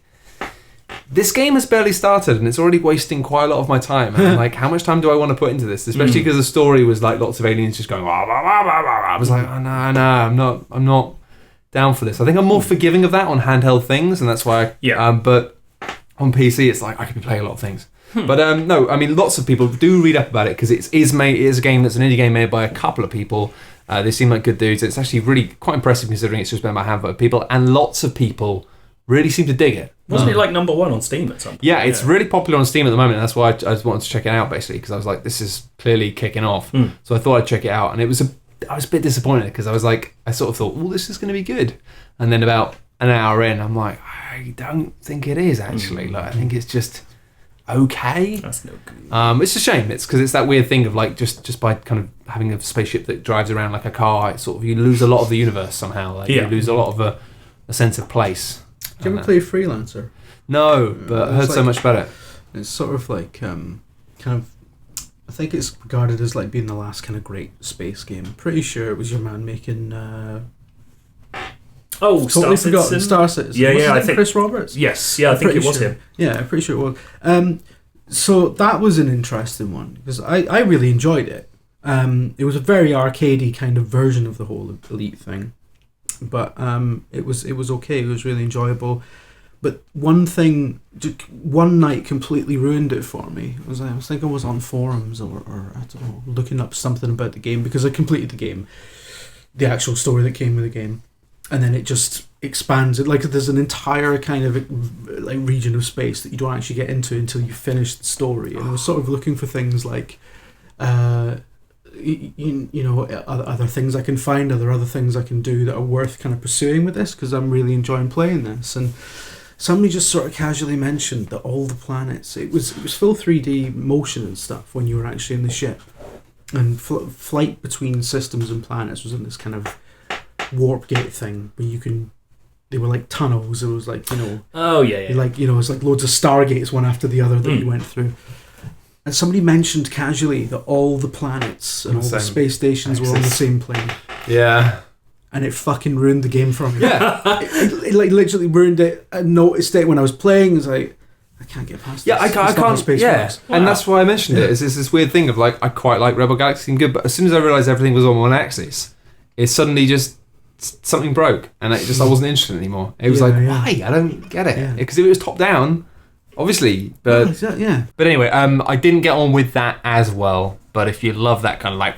this game has barely started and it's already wasting quite a lot of my time. And I'm like, how much time do I want to put into this? Especially because the story was like lots of aliens just going, wah, wah, wah, wah, wah. I was like, oh, no, I'm not down for this. I think I'm more forgiving of that on handheld things, and that's why but on PC it's like I could be playing a lot of things. But no, I mean, lots of people do read up about it because it is a game that's an indie game made by a couple of people. They seem like good dudes. It's actually really quite impressive considering it's just made by a handful of people, and lots of people really seem to dig it. Wasn't it like number 1 on Steam at some point? Yeah, it's really popular on Steam at the moment, and that's why I just wanted to check it out, basically, because I was like, this is clearly kicking off. So I thought I'd check it out, and I was a bit disappointed because I sort of thought, this is going to be good. And then about an hour in, I'm like, I don't think it is, actually. Like, I think it's just okay. That's no good. It's a shame. It's because it's that weird thing of like, just by kind of having a spaceship that drives around like a car, it's sort of, you lose a lot of the universe somehow. Like, you lose a lot of a sense of place. Do you ever play Freelancer? No, but I heard so much about it. It's sort of like kind of, I think it's regarded as like being the last kind of great space game. Pretty sure it was your man making totally forgotten Star Citizen. Yeah, I think Chris Roberts. Yes, I think it was him. Yeah, I'm pretty sure it was. So that was an interesting one because I really enjoyed it. It was a very arcadey kind of version of the whole Elite thing. But it was okay. It was really enjoyable. But one thing, one night completely ruined it for me. I think I was on forums or I don't know, looking up something about the game because I completed the game, the actual story that came with the game, and then it just expands. It like there's an entire kind of like region of space that you don't actually get into until you finish the story. And I was sort of looking for things like. Other things I can find, other things I can do that are worth kind of pursuing with this because I'm really enjoying playing this. And somebody just sort of casually mentioned that all the planets, it was full 3D motion and stuff when you were actually in the ship, and flight between systems and planets was in this kind of warp gate thing where they were like tunnels. It was like like it was like loads of stargates one after the other that you went through. And somebody mentioned casually that all the planets and all the space stations were on the same plane. Yeah. And it fucking ruined the game for me. Yeah. it like literally ruined it. I noticed it when I was playing. It was like, I can't get past this. Yeah, I can't. Space works. Wow. And that's why I mentioned it. It's this weird thing of like, I quite like Rebel Galaxy and good, but as soon as I realised everything was on one axis, it suddenly just, something broke. And I wasn't interested anymore. It was why? I don't get it. Because if it was top down, obviously, but But anyway, I didn't get on with that as well. But if you love that kind of like,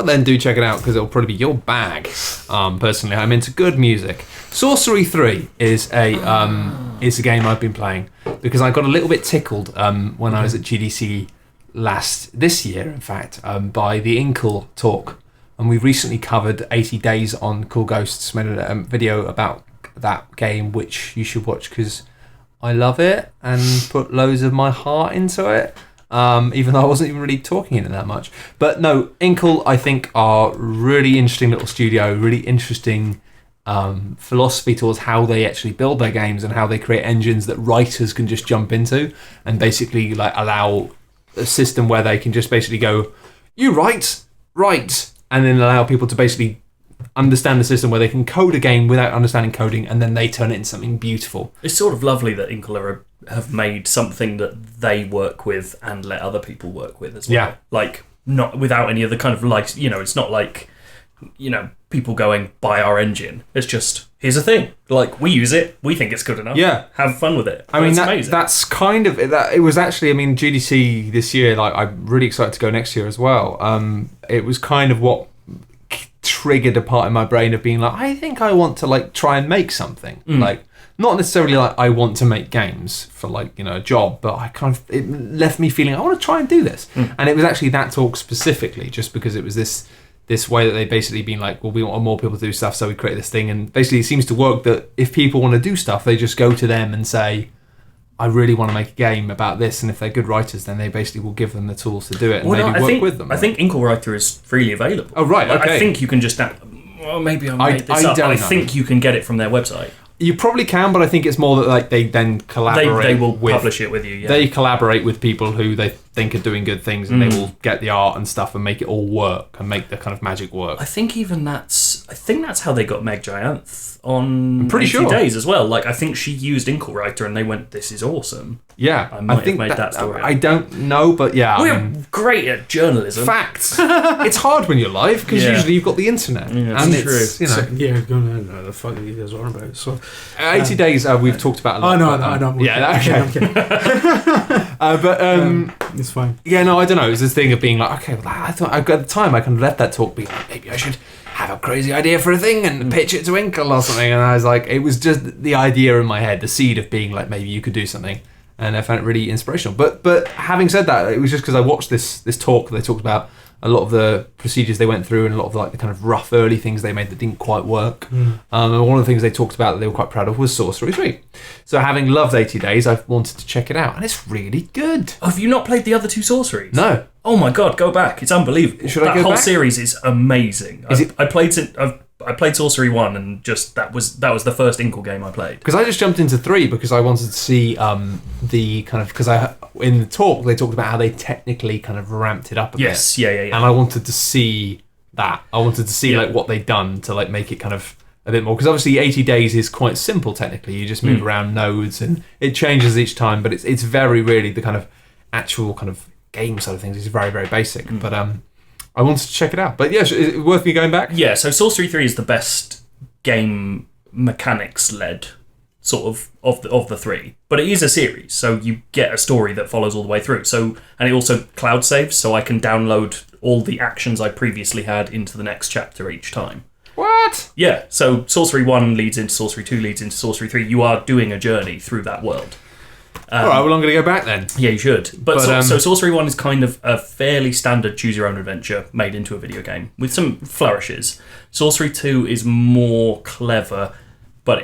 then do check it out because it'll probably be your bag. Personally, I'm into good music. Sorcery 3 is a game I've been playing because I got a little bit tickled when I was at GDC this year, in fact, by the Inkle talk, and we recently covered 80 Days on Cool Ghosts. Made a video about that game, which you should watch because I love it and put loads of my heart into it, even though I wasn't even really talking in it that much. But no, Inkle, I think, are really interesting little studio, really interesting philosophy towards how they actually build their games and how they create engines that writers can just jump into and basically like allow a system where they can just basically go, you write, and then allow people to basically understand the system where they can code a game without understanding coding, and then they turn it into something beautiful. It's sort of lovely that Inkle have made something that they work with and let other people work with as well. Yeah. Like, not without any of the kind of, like, it's not like, people going, buy our engine. It's just, here's a thing. Like, we use it. We think it's good enough. Yeah. Have fun with it. I mean, amazing. that's kind of... It was actually, GDC this year, like, I'm really excited to go next year as well. It was kind of what triggered a part in my brain of being like, I think I want to, like, try and make something. Like, not necessarily like I want to make games for, like, a job, but it left me feeling I want to try and do this. And it was actually that talk specifically, just because it was this way that they basically been like, well, we want more people to do stuff, so we create this thing. And basically it seems to work that if people want to do stuff, they just go to them and say, I really want to make a game about this, and if they're good writers, then they basically will give them the tools to do it and work with them. I think Inkle Writer is freely available. Oh, right, okay. I think you can just... Well, maybe I made this up. I think you can get it from their website. You probably can, but I think it's more that, like, they then collaborate. They will publish it with you. Yeah. They collaborate with people who they think are doing good things, and they will get the art and stuff and make it all work and make the kind of magic work. I think that's how they got Meg Gianth on I'm pretty 80 sure. Days as well. Like, I think she used Inkle Writer and they went, "This is awesome." Yeah, I might have made that story. I don't know, but yeah, We're great at journalism. Facts. It's hard when you're live because usually you've got the internet, and it's true. So, no, the fuck are you guys on about? So, 80 Days we've talked about a lot. I know. Yeah, okay. I'm kidding. But it's fine. yeah, no, I don't know. It was this thing of being like, okay, well, I thought at the time I kind of let that talk be like, maybe I should have a crazy idea for a thing and pitch it to Inkle or something. And I was like, it was just the idea in my head, the seed of being like, maybe you could do something. And I found it really inspirational. But having said that, it was just because I watched this talk. They talked about a lot of the procedures they went through and a lot of like the kind of rough early things they made that didn't quite work. And one of the things they talked about that they were quite proud of was Sorcery 3. So having loved 80 Days, I wanted to check it out, and it's really good. Oh, have you not played the other two Sorceries? No. Oh my god, go back! It's unbelievable. Should I go back? That whole back? series is amazing. I played Sorcery 1, and just that was the first Inkle game I played. Because I just jumped into 3 because I wanted to see the kind of, because in the talk they talked about how they technically kind of ramped it up a bit. Yes, yeah. And I wanted to see that. I wanted to see like what they'd done to like make it kind of a bit more, because obviously 80 Days is quite simple technically. You just move around nodes and it changes each time, but it's very really the kind of actual kind of game side of things is very very basic. But I wanted to check it out. But yeah, is it worth me going back? Yeah, so Sorcery 3 is the best game mechanics led sort of the three, but it is a series, so you get a story that follows all the way through. So, and it also cloud saves, so I can download all the actions I previously had into the next chapter each time. What? Yeah, so Sorcery 1 leads into Sorcery 2, leads into Sorcery 3. You are doing a journey through that world. Alright, well I'm going to go back then. Yeah, you should. But so Sorcery 1 is kind of a fairly standard choose-your-own-adventure made into a video game, with some flourishes. Sorcery 2 is more clever, but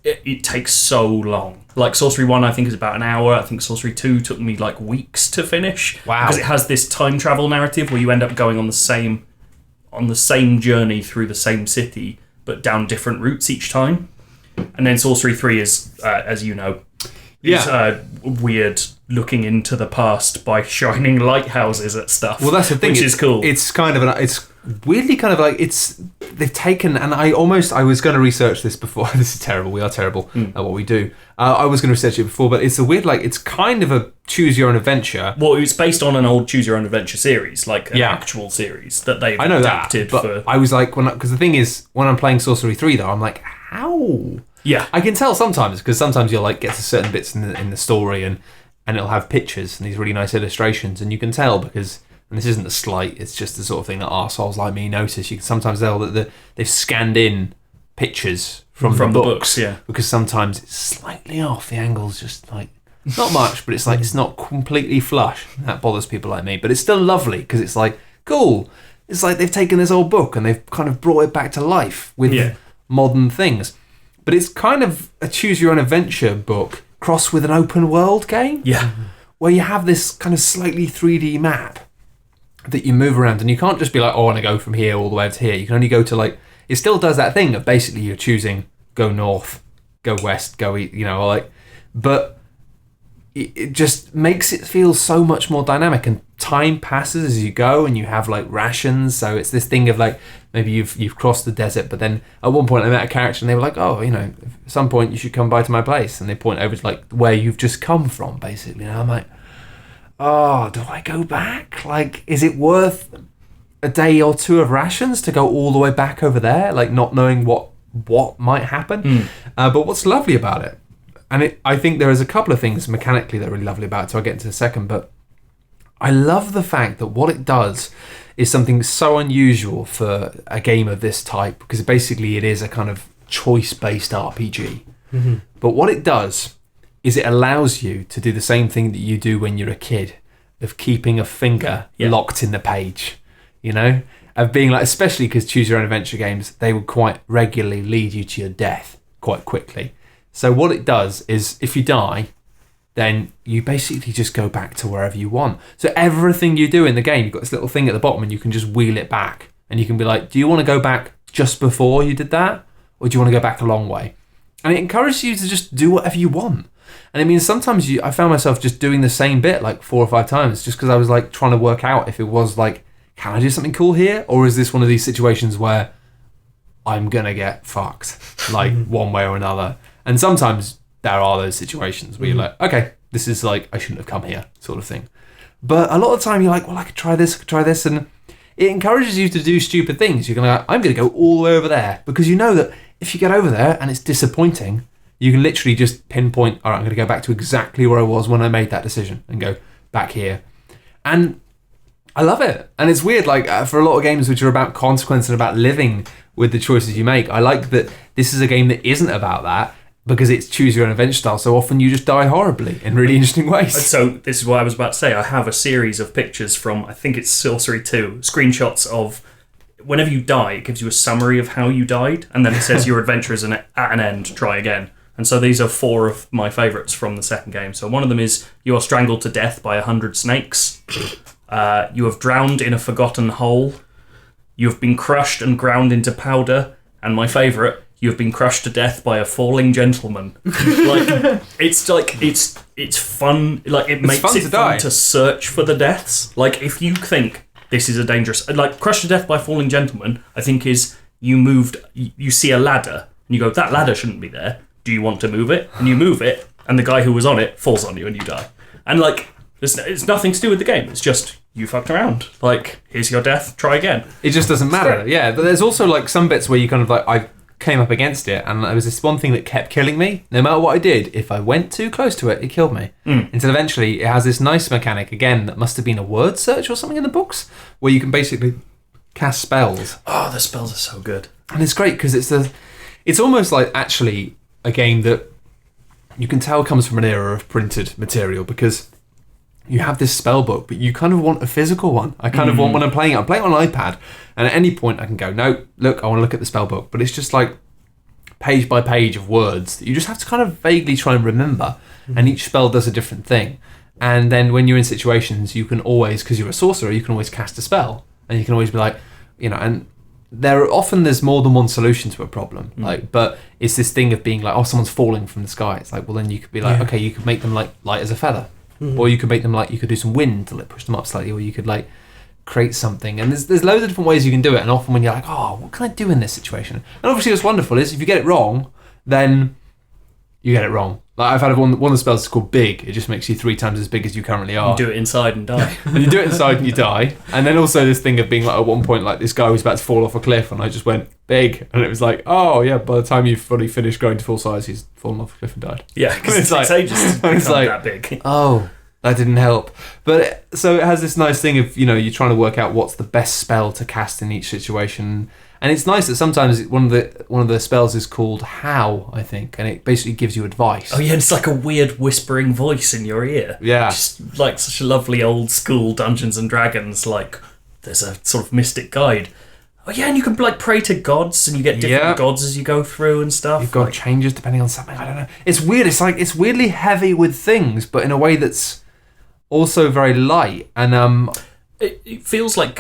it takes so long. Like Sorcery 1 I think is about an hour. I think Sorcery 2 took me like weeks to finish. Wow. Because it has this time travel narrative where you end up going on the same journey through the same city, but down different routes each time. And then Sorcery 3 is, as you know, weird looking into the past by shining lighthouses at stuff. Well, that's the thing. Which is cool. It's kind of it's weirdly kind of like they've taken, and I was going to research this before. This is terrible. We are terrible at what we do. I was going to research it before, but it's a weird, like, it's kind of a choose your own adventure. Well, it's based on an old choose your own adventure series, like an actual series that they've adapted for. I was like, because the thing is, when I'm playing Sorcery 3 though, I'm like, how? Yeah, I can tell sometimes, because sometimes you'll like get to certain bits in the story and it'll have pictures and these really nice illustrations, and you can tell because, and this isn't a slight, it's just the sort of thing that arseholes like me notice. You can sometimes tell that they've scanned in pictures from the books, yeah, because sometimes it's slightly off. The angle's just like not much, but it's like it's not completely flush. That bothers people like me, but it's still lovely because it's like cool. It's like they've taken this old book and they've kind of brought it back to life with modern things. But it's kind of a choose-your-own-adventure book crossed with an open-world game. Yeah. Where you have this kind of slightly 3D map that you move around, and you can't just be like, oh, I want to go from here all the way to here. You can only go to, like... It still does that thing of basically you're choosing go north, go west, go east, like... But it just makes it feel so much more dynamic, and time passes as you go, and you have like rations. So it's this thing of like, maybe you've crossed the desert, but then at one point I met a character and they were like, oh, at some point you should come by to my place, and they point over to like where you've just come from, basically. And I'm like, oh, do I go back? Like, is it worth a day or two of rations to go all the way back over there, like not knowing what might happen? But what's lovely about it, and I think there is a couple of things mechanically that are really lovely about it, so I'll get into in a second, but I love the fact that what it does is something so unusual for a game of this type, because basically it is a kind of choice-based RPG. Mm-hmm. But what it does is it allows you to do the same thing that you do when you're a kid, of keeping a finger locked in the page, of being like, especially because choose your own adventure games, they will quite regularly lead you to your death quite quickly. So what it does is, if you die, then you basically just go back to wherever you want. So everything you do in the game, you've got this little thing at the bottom and you can just wheel it back, and you can be like, do you want to go back just before you did that, or do you want to go back a long way? And it encourages you to just do whatever you want. And I mean, sometimes I found myself just doing the same bit like 4 or 5 times, just because I was like trying to work out if it was like, can I do something cool here, or is this one of these situations where I'm gonna get fucked like one way or another? And sometimes there are those situations where you're like, okay, this is like, I shouldn't have come here, sort of thing. But a lot of the time you're like, well, I could try this, and it encourages you to do stupid things. You're gonna, I'm gonna go all the way over there, because you know that if you get over there and it's disappointing, you can literally just pinpoint, all right, I'm gonna go back to exactly where I was when I made that decision and go back here. And I love it. And it's weird, like for a lot of games which are about consequence and about living with the choices you make, I like that this is a game that isn't about that, because it's choose your own adventure style. So often you just die horribly in really interesting ways. So this is what I was about to say. I have a series of pictures from, I think it's Sorcery 2, screenshots of whenever you die, it gives you a summary of how you died, and then it says your adventure is at an end, try again. And so these are 4 of my favourites from the second game. So one of them is, you are strangled to death by 100 snakes. You have drowned in a forgotten hole. You have been crushed and ground into powder. And my favourite, you have been crushed to death by a falling gentleman. It's fun. Like, it makes it fun to search for the deaths. Like, if you think this is a dangerous, like, crushed to death by a falling gentleman, I think is you see a ladder and you go, that ladder shouldn't be there. Do you want to move it? And you move it, and the guy who was on it falls on you and you die. And like, it's nothing to do with the game. It's just, you fucked around. Like, here's your death, try again. It just doesn't matter. Yeah, but there's also like some bits where you kind of like, I came up against it, and there was this one thing that kept killing me. No matter what I did, if I went too close to it, it killed me. Until eventually it has this nice mechanic, again, that must have been a word search or something in the books, where you can basically cast spells. Oh, the spells are so good. And it's great because it's almost like actually a game that you can tell comes from an era of printed material, because you have this spell book, but you kind of want a physical one. I kind of want, when I'm playing it on an iPad, and at any point I can go, no, look, I want to look at the spell book. But it's just like page by page of words that you just have to kind of vaguely try and remember, and each spell does a different thing. And then when you're in situations, you can always, because you're a sorcerer, you can always cast a spell, and you can always be like, and there's more than one solution to a problem. Like, but it's this thing of being like, oh, someone's falling from the sky. It's like, well, then you could be like, okay, you could make them like light as a feather. Or you could make them like, you could do some wind to like push them up slightly, or you could like create something. And there's loads of different ways you can do it. And often when you're like, oh, what can I do in this situation? And obviously what's wonderful is if you get it wrong, then you get it wrong. Like, I've had one of the spells is called Big. It just makes you 3 times as big as you currently are. You do it inside and die. And you do it inside and you die. And then also this thing of being like, at one point, like this guy was about to fall off a cliff, and I just went Big, and it was like, oh yeah, by the time you've fully finished growing to full size, he's fallen off a cliff and died. Yeah, because it takes ages to become that big. Oh, that didn't help. But so it has this nice thing of, you're trying to work out what's the best spell to cast in each situation. And it's nice that sometimes one of the spells is called How, I think, and it basically gives you advice. Oh yeah, it's like a weird whispering voice in your ear. Yeah. Just like such a lovely old school Dungeons and Dragons, like there's a sort of mystic guide. Oh yeah, and you can like pray to gods, and you get different gods as you go through and stuff. You've got changes depending on something, I don't know. It's weird, it's weirdly heavy with things, but in a way that's also very light. And it feels like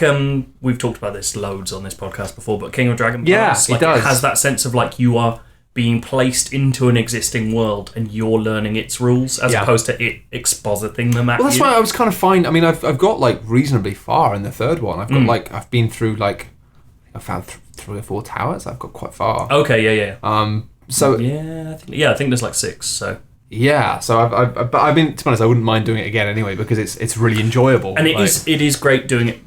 we've talked about this loads on this podcast before, but King of Dragon Pass, it does. It has that sense of like you are being placed into an existing world and you're learning its rules as opposed to it expositing them at you. Well, that's why I was kind of fine. I mean, I've got like reasonably far in the third one. I've got like I've been through like I found 3 or 4 towers. I've got quite far. Okay, yeah. So I think there's like 6. So yeah, so I've been, to be honest, I wouldn't mind doing it again anyway because it's really enjoyable. And it is great doing it.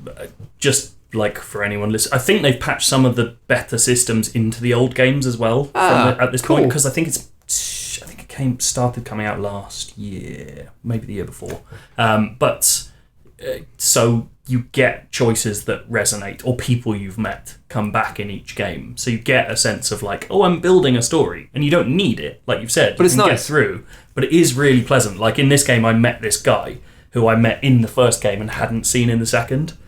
Just like for anyone listening, I think they've patched some of the better systems into the old games as well at this point, because I think it started coming out last year, maybe the year before. So you get choices that resonate, or people you've met come back in each game. So you get a sense of like, oh, I'm building a story, and you don't need it, like you've said. But it's nice. Get through. But it is really pleasant. Like in this game, I met this guy who I met in the first game and hadn't seen in the second.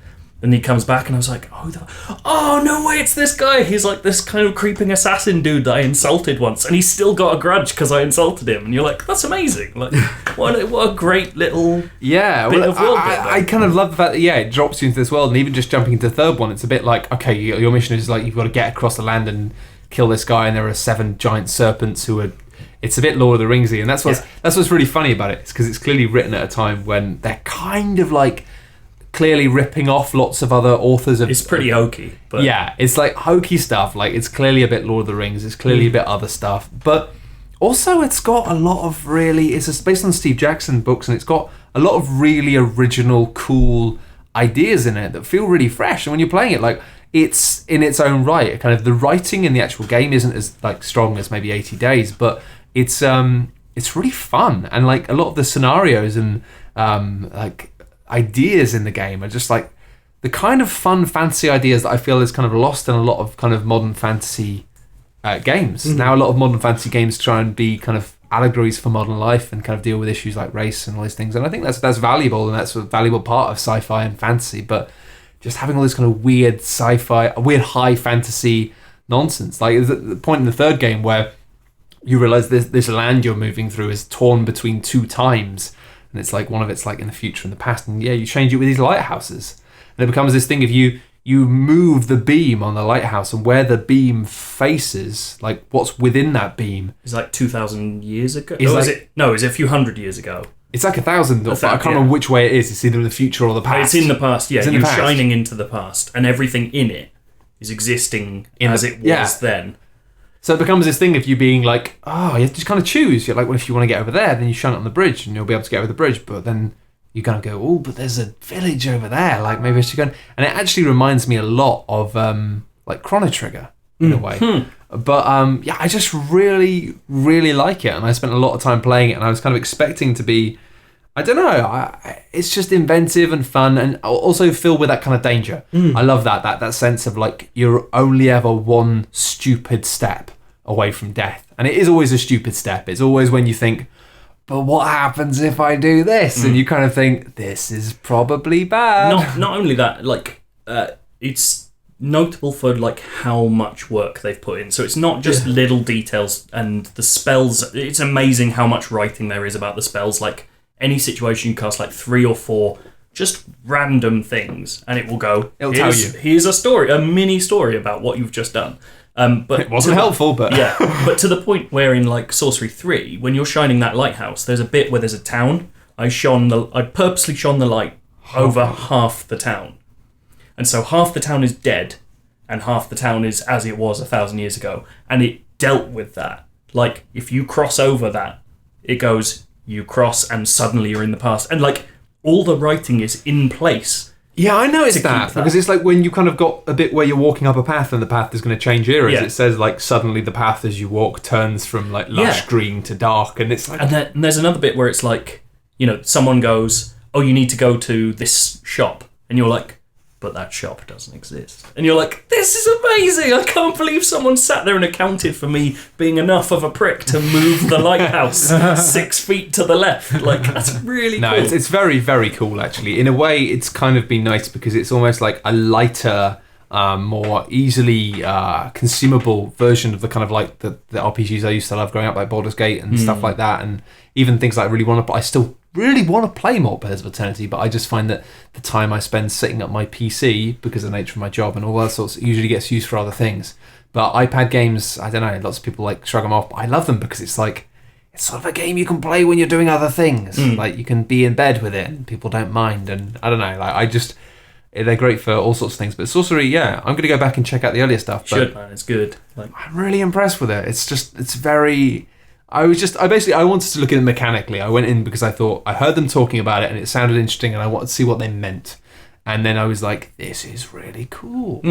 And he comes back and I was like, oh, no way, it's this guy. He's like this kind of creeping assassin dude that I insulted once. And he's still got a grudge because I insulted him. And you're like, that's amazing. Like, what a great little bit of world building. I kind of love the fact that, it drops you into this world. And even just jumping into the third one, it's a bit like, okay, your mission is like, you've got to get across the land and kill this guy. And there are 7 giant serpents who are... It's a bit Lord of the Ringsy. And that's what's really funny about it. It's because it's clearly written at a time when they're kind of like... clearly ripping off lots of other authors. It's pretty hokey. But it's like hokey stuff. Like it's clearly a bit Lord of the Rings. It's clearly a bit other stuff. But also it's got a lot of really... It's based on Steve Jackson books, and it's got a lot of really original, cool ideas in it that feel really fresh. And when you're playing it, like it's in its own right. Kind of the writing in the actual game isn't as like strong as maybe 80 Days, but it's really fun. And like a lot of the scenarios and like ideas in the game are just like the kind of fun fantasy ideas that I feel is kind of lost in a lot of kind of modern fantasy games. Now a lot of modern fantasy games try and be kind of allegories for modern life and kind of deal with issues like race and all these things, and I think that's valuable, and that's a valuable part of sci-fi and fantasy. But just having all this kind of weird sci-fi, weird high fantasy nonsense, like the point in the third game where you realize this land you're moving through is torn between 2 times. And it's like one of it's like in the future and the past, and you change it with these lighthouses, and it becomes this thing of you move the beam on the lighthouse, and where the beam faces, like what's within that beam, is like 2,000 years ago. Is it a few hundred years ago? It's like 1,000. I can't remember which way it is. It's either the future or the past. It's in the past. Yeah, you're shining into the past, and everything in it is existing as it was then. So it becomes this thing of you being like, you have to just kind of choose. You're like, well, if you want to get over there, then you shine it on the bridge and you'll be able to get over the bridge. But then you kind of go, but there's a village over there. Like maybe I should go. And it actually reminds me a lot of like Chrono Trigger in a way. But I just really, really like it. And I spent a lot of time playing it, and I was kind of expecting to be, I don't know, it's just inventive and fun, and also filled with that kind of danger. I love that sense of like you're only ever one stupid step away from death, and it is always a stupid step. It's always when you think, but what happens if I do this? And you kind of think, this is probably bad. Not only that, like it's notable for like how much work they've put in. So it's not just little details, and the spells, it's amazing how much writing there is about the spells. Like any situation you cast like 3 or 4 just random things, and it will go, it'll tell you, here's a story, a mini story about what you've just done. But it wasn't helpful, but but to the point where in like Sorcery 3, when you're shining that lighthouse, there's a bit where there's a town. I purposely shone the light over half the town, and so half the town is dead, and half the town is as it was 1,000 years ago, and it dealt with that. Like if you cross over that, it goes, you cross, and suddenly you're in the past, and like all the writing is in place. Yeah, I noticed that because it's like when you kind of got a bit where you're walking up a path and the path is going to change eras. It says like suddenly the path as you walk turns from like lush green to dark, and it's like. And there's another bit where it's like, someone goes, "Oh, you need to go to this shop," and you're like, "But that shop doesn't exist," and you're like, "This is amazing! I can't believe someone sat there and accounted for me being enough of a prick to move the lighthouse 6 feet to the left." Like that's really cool. No, it's very, very cool actually. In a way, it's kind of been nice because it's almost like a lighter, more easily consumable version of the kind of like the RPGs I used to love growing up, like Baldur's Gate and stuff like that, and even things like I still really want to play more Pillars of Eternity, but I just find that the time I spend sitting at my PC because of the nature of my job and all that sorts usually gets used for other things. But iPad games, I don't know, lots of people like shrug them off, but I love them because it's like, it's sort of a game you can play when you're doing other things. Like, you can be in bed with it and people don't mind. And I don't know, like, they're great for all sorts of things. But Sorcery, yeah, I'm going to go back and check out the earlier stuff. Should, man, it's good. Like, I'm really impressed with it. It's very... I wanted to look at it mechanically. I went in because I thought, I heard them talking about it and it sounded interesting and I wanted to see what they meant. And then I was like, this is really cool.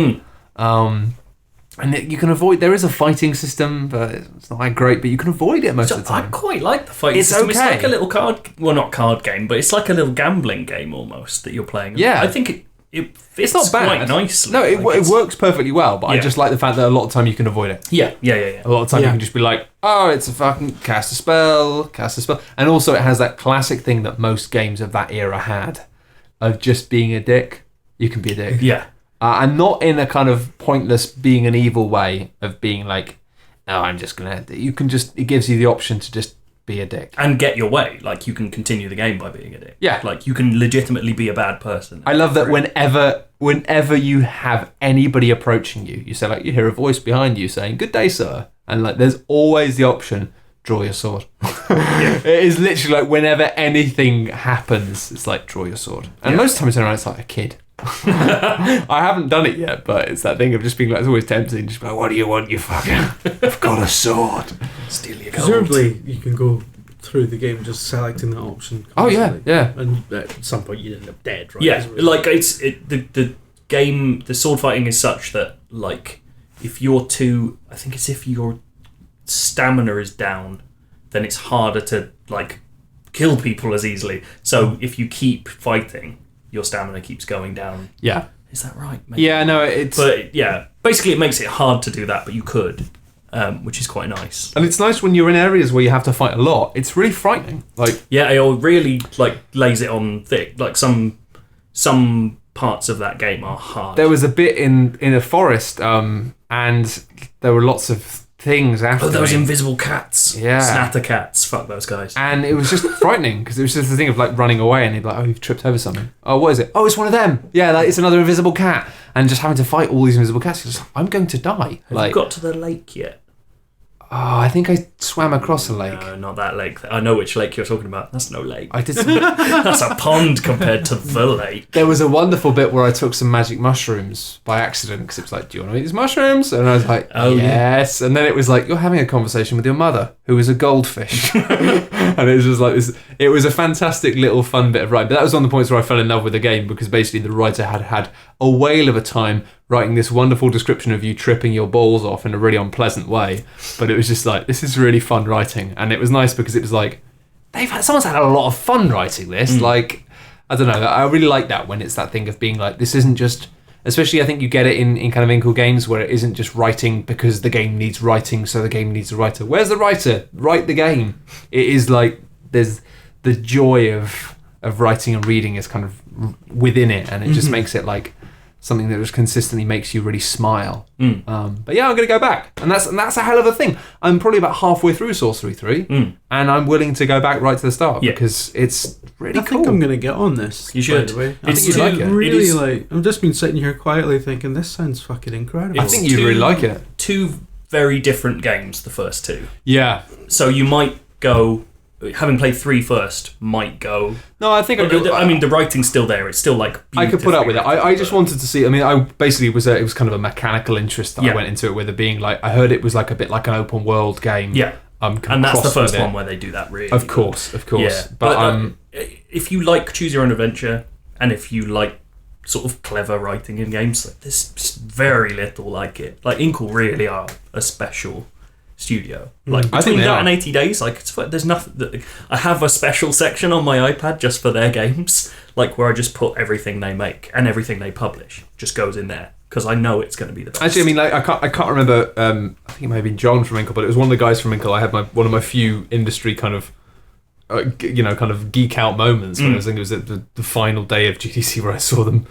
And you can avoid... There is a fighting system, but it's not that great, but you can avoid it most of the time. I quite like the fighting system. Okay. It's like a little card... Well, not card game, but it's like a little gambling game almost that you're playing. Yeah. I think it fits not bad. quite nicely. No, it works perfectly well, but I Yeah. just like the fact that a lot of time you can avoid it. Yeah. A lot of time you can just be like, oh, it's a fucking cast a spell. And also it has that classic thing that most games of that era had, of just being a dick. You can be a dick. Yeah. And not in a kind of pointless being an evil way of being like, no, I'm just going to... You can just... It gives you the option to just be a dick. And get your way. Like, you can continue the game by being a dick. Yeah. Like, you can legitimately be a bad person. I love that whenever you have anybody approaching you, you say, like, you hear a voice behind you saying, good day, sir. And, like, there's always the option, draw your sword. It is literally like whenever anything happens, it's like, draw your sword. And most times around, it's like a kid. I haven't done it yet, but it's that thing of just being like, it's always tempting, just be like, what do you want, you fucker? I've got a sword. Steal your gold. Presumably, you can go through the game just selecting that option. Oh yeah, yeah. And at some point, you end up dead, right? Yeah, like the game, the sword fighting is such that, like, if your stamina is down, then it's harder to, like, kill people as easily. So if you keep fighting, your stamina keeps going down. Yeah. Is that right? Maybe? Yeah, no, it's... But, yeah, basically it makes it hard to do that, but you could, which is quite nice. And it's nice when you're in areas where you have to fight a lot. It's really frightening. Like, yeah, it really, like, lays it on thick. Like, some parts of that game are hard. there was a bit in a forest, and there were lots of things after those me. invisible cats. Yeah. Snatter cats. Fuck those guys. And it was just frightening because it was just the thing of like running away and you'd be like, oh, you've tripped over something. Oh, what is it? Oh, it's one of them. Yeah, like it's another invisible cat. And just having to fight all these invisible cats. Just, I'm going to die. Have you got to the lake yet? Oh, I think I swam across a lake. No, not that lake. I know which lake you're talking about. That's no lake. I did. That's a pond compared to the lake. There was a wonderful bit where I took some magic mushrooms by accident because it was like, do you want to eat these mushrooms? And I was like, Oh, yes. And then it was like, you're having a conversation with your mother, who is a goldfish. And it was just like this. It was a fantastic little fun bit of writing. But that was one of the points where I fell in love with the game because basically the writer had a whale of a time writing this wonderful description of you tripping your balls off in a really unpleasant way. But it was just like, this is really fun writing. And it was nice because it was like, someone's had a lot of fun writing this. Like, I don't know, I really like that when it's that thing of being like, this isn't just, especially I think you get it in kind of Inkle games where it isn't just writing because the game needs writing, so the game needs a writer. Where's the writer? Write the game. It is like, there's the joy of writing and reading is kind of within it, and it just makes it like something that just consistently makes you really smile. But yeah, I'm going to go back, and that's a hell of a thing. I'm probably about halfway through Sorcery 3, and I'm willing to go back right to the start because it's really cool. I think I'm going to get on this. You should. By the way. I think you'd like it. Really like. I've just been sitting here quietly thinking, this sounds fucking incredible. I think you'd really like it. Two very different games, the first two. Yeah. So you might go, having played 3 first, might go. No, I think I mean, the writing's still there. It's still like. I could put up with it. I just wanted to see. I mean, I basically it was kind of a mechanical interest that I went into it with it being like I heard it was like a bit like an open world game. Yeah. And that's the first one where they do that really. Of course. Yeah. But if you like choose your own adventure, and if you like sort of clever writing in games, there's very little like it. Like Inkle really are a special studio. Like I think between they that are. and 80 Days, like there's nothing. I have a special section on my iPad just for their games, like where I just put everything they make and everything they publish just goes in there because I know it's going to be the best. Actually, I mean, like I can't remember. I think it may have been John from Inkle, but it was one of the guys from Inkle. I had one of my few industry kind of. Kind of geek out moments when I think it was at the final day of GDC where I saw him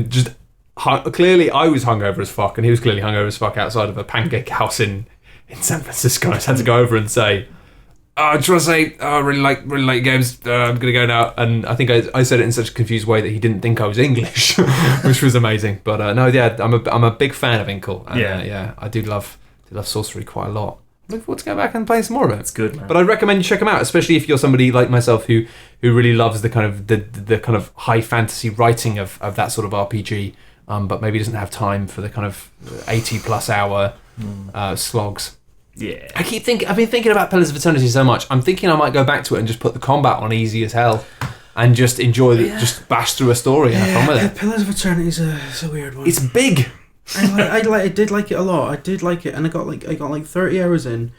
just clearly I was hungover as fuck and he was clearly hungover as fuck outside of a pancake house in San Francisco. I just had to go over and say, I just want to say, I really like games. I'm gonna go now, and I think I said it in such a confused way that he didn't think I was English, which was amazing. But no, yeah, I'm a big fan of Inkle. And, yeah, I do love Sorcery quite a lot. Look forward to going back and playing some more of it. It's good, man. But I'd recommend you check them out, especially if you're somebody like myself who really loves the kind of the kind of high fantasy writing of that sort of RPG, but maybe doesn't have time for the kind of 80+ hour slogs. Yeah. I've been thinking about Pillars of Eternity so much. I'm thinking I might go back to it and just put the combat on easy as hell, and just enjoy just bash through a story and have fun with it. Pillars of Eternity is a weird one. It's big. I did like it a lot. I did like it, and I got like 30 hours in,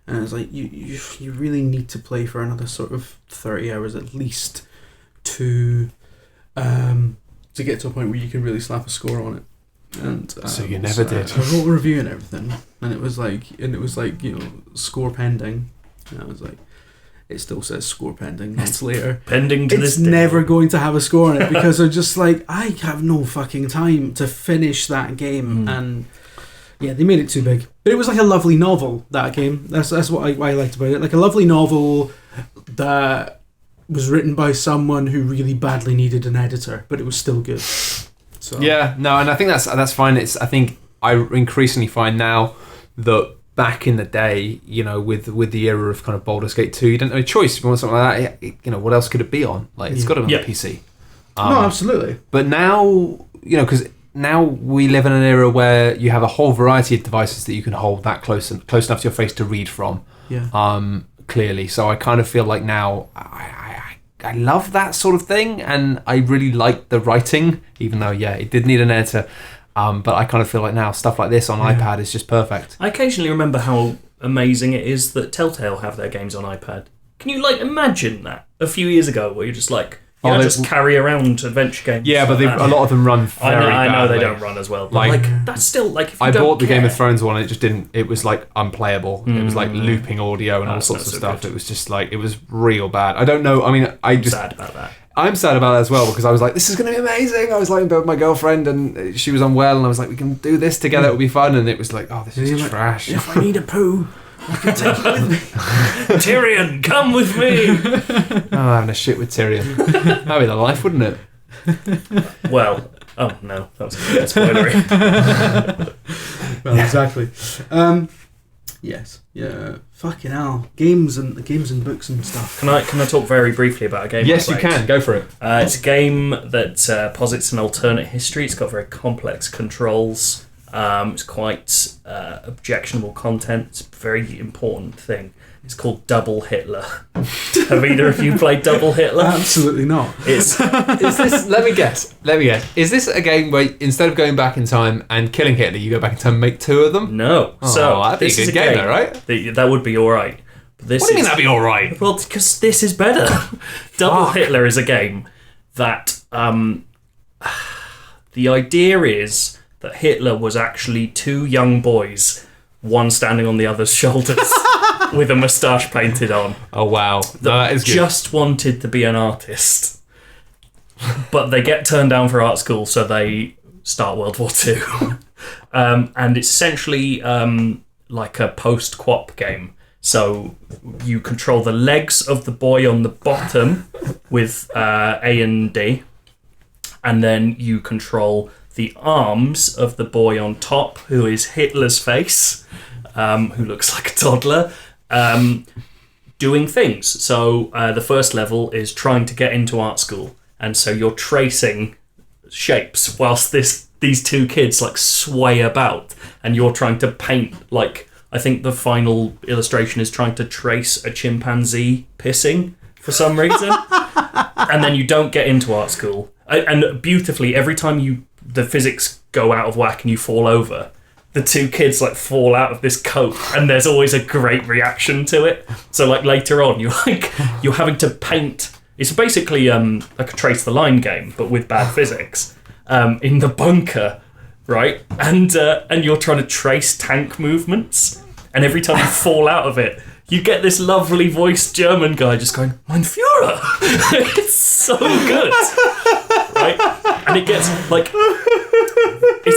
and I was like, you really need to play for another sort of 30 hours at least to get to a point where you can really slap a score on it. And so you never did. I wrote a review and everything, and it was like score pending, and I was like, it still says score pending months later. Pending to this day. It's never going to have a score on it because I'm just like, I have no fucking time to finish that game. And yeah, they made it too big. But it was like a lovely novel, that game. That's what I liked about it. Like a lovely novel that was written by someone who really badly needed an editor, but it was still good. So yeah, no, and I think that's fine. I think I increasingly find now that back in the day, with the era of kind of Baldur's Gate 2, you don't have a choice. If you want something like that, what else could it be on? Like, it's got to be on the PC. No, absolutely. But now, because now we live in an era where you have a whole variety of devices that you can hold that close enough to your face to read from. Yeah. Clearly. So I kind of feel like now I love that sort of thing, and I really like the writing, even though, it did need an editor. But I kind of feel like now stuff like this on iPad is just perfect. I occasionally remember how amazing it is that Telltale have their games on iPad. Can you imagine that a few years ago, where you're just like, just carry around adventure games? Yeah, but a lot of them run very badly. I know they don't run as well. But that's still if you I don't bought the care. Game of Thrones one, and it just didn't. It was unplayable. It was looping audio and all sorts of stuff. Good. It was just it was real bad. I don't know. I mean, I'm sad about that. I'm sad about that as well, because I was like, this is going to be amazing. I was in bed with my girlfriend and she was unwell, and I was like, we can do this together, it'll be fun. And it was like, oh, this is trash. If I need a poo, I can take it with me. Tyrion, come with me. Oh, having a shit with Tyrion. That'd be the life, wouldn't it? Well, oh no, that was a bit spoilery. Well, exactly. Yes. Yeah. Fucking hell. Games and books and stuff. Can I talk very briefly about a game? Yes, you can. Go for it. It's a game that posits an alternate history. It's got very complex controls. It's quite objectionable content. It's a very important thing. It's called Double Hitler. Have either of you played Double Hitler? Absolutely not. Is this? Let me guess. Is this a game where instead of going back in time and killing Hitler, you go back in time and make two of them? No. That'd be a good game, though, right? That would be all right. What do you mean that'd be all right? Well, because this is better. Double Hitler is a game that the idea is that Hitler was actually two young boys, one standing on the other's shoulders. With a moustache painted on. Oh, wow. That is good. Just wanted to be an artist. But they get turned down for art school, so they start World War II. And it's essentially like a post-quap game. So you control the legs of the boy on the bottom with A and D. And then you control the arms of the boy on top, who is Hitler's face, who looks like a toddler. Doing things. So the first level is trying to get into art school, and so you're tracing shapes whilst these two kids sway about, and you're trying to paint. I think the final illustration is trying to trace a chimpanzee pissing for some reason, and then you don't get into art school. And beautifully, every time the physics go out of whack and you fall over, the two kids fall out of this coat, and there's always a great reaction to it. So later on, you're having to paint. It's basically like a trace the line game, but with bad physics in the bunker, right? And you're trying to trace tank movements, and every time you fall out of it, you get this lovely voiced German guy just going, "Mein Führer." It's so good, right? And it gets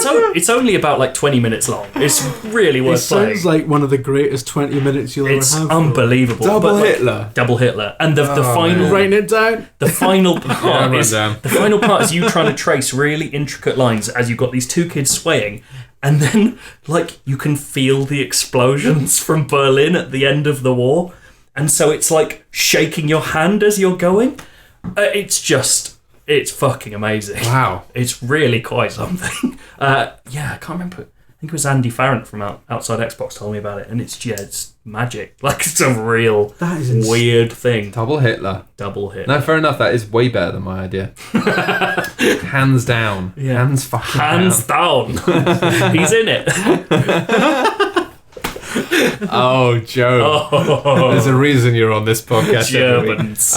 It's only about like 20 minutes long. It's really worth playing. It sounds like one of the greatest 20 minutes you'll ever have. It's unbelievable. Double Hitler. Double Hitler. And the final... Man. Writing it down. The final part down. The final part is you trying to trace really intricate lines as you've got these two kids swaying, and then like you can feel the explosions from Berlin at the end of the war, and so it's like shaking your hand as you're going. It's fucking amazing. Wow. It's really quite something. I can't remember. I think it was Andy Farrant from Outside Xbox told me about it, and it's magic. Like, it's a real weird thing. Double Hitler. No, fair enough. That is way better than my idea. Hands down. Yeah. Hands down. He's in it. Oh, Joe. There's a reason you're on this podcast. Germans.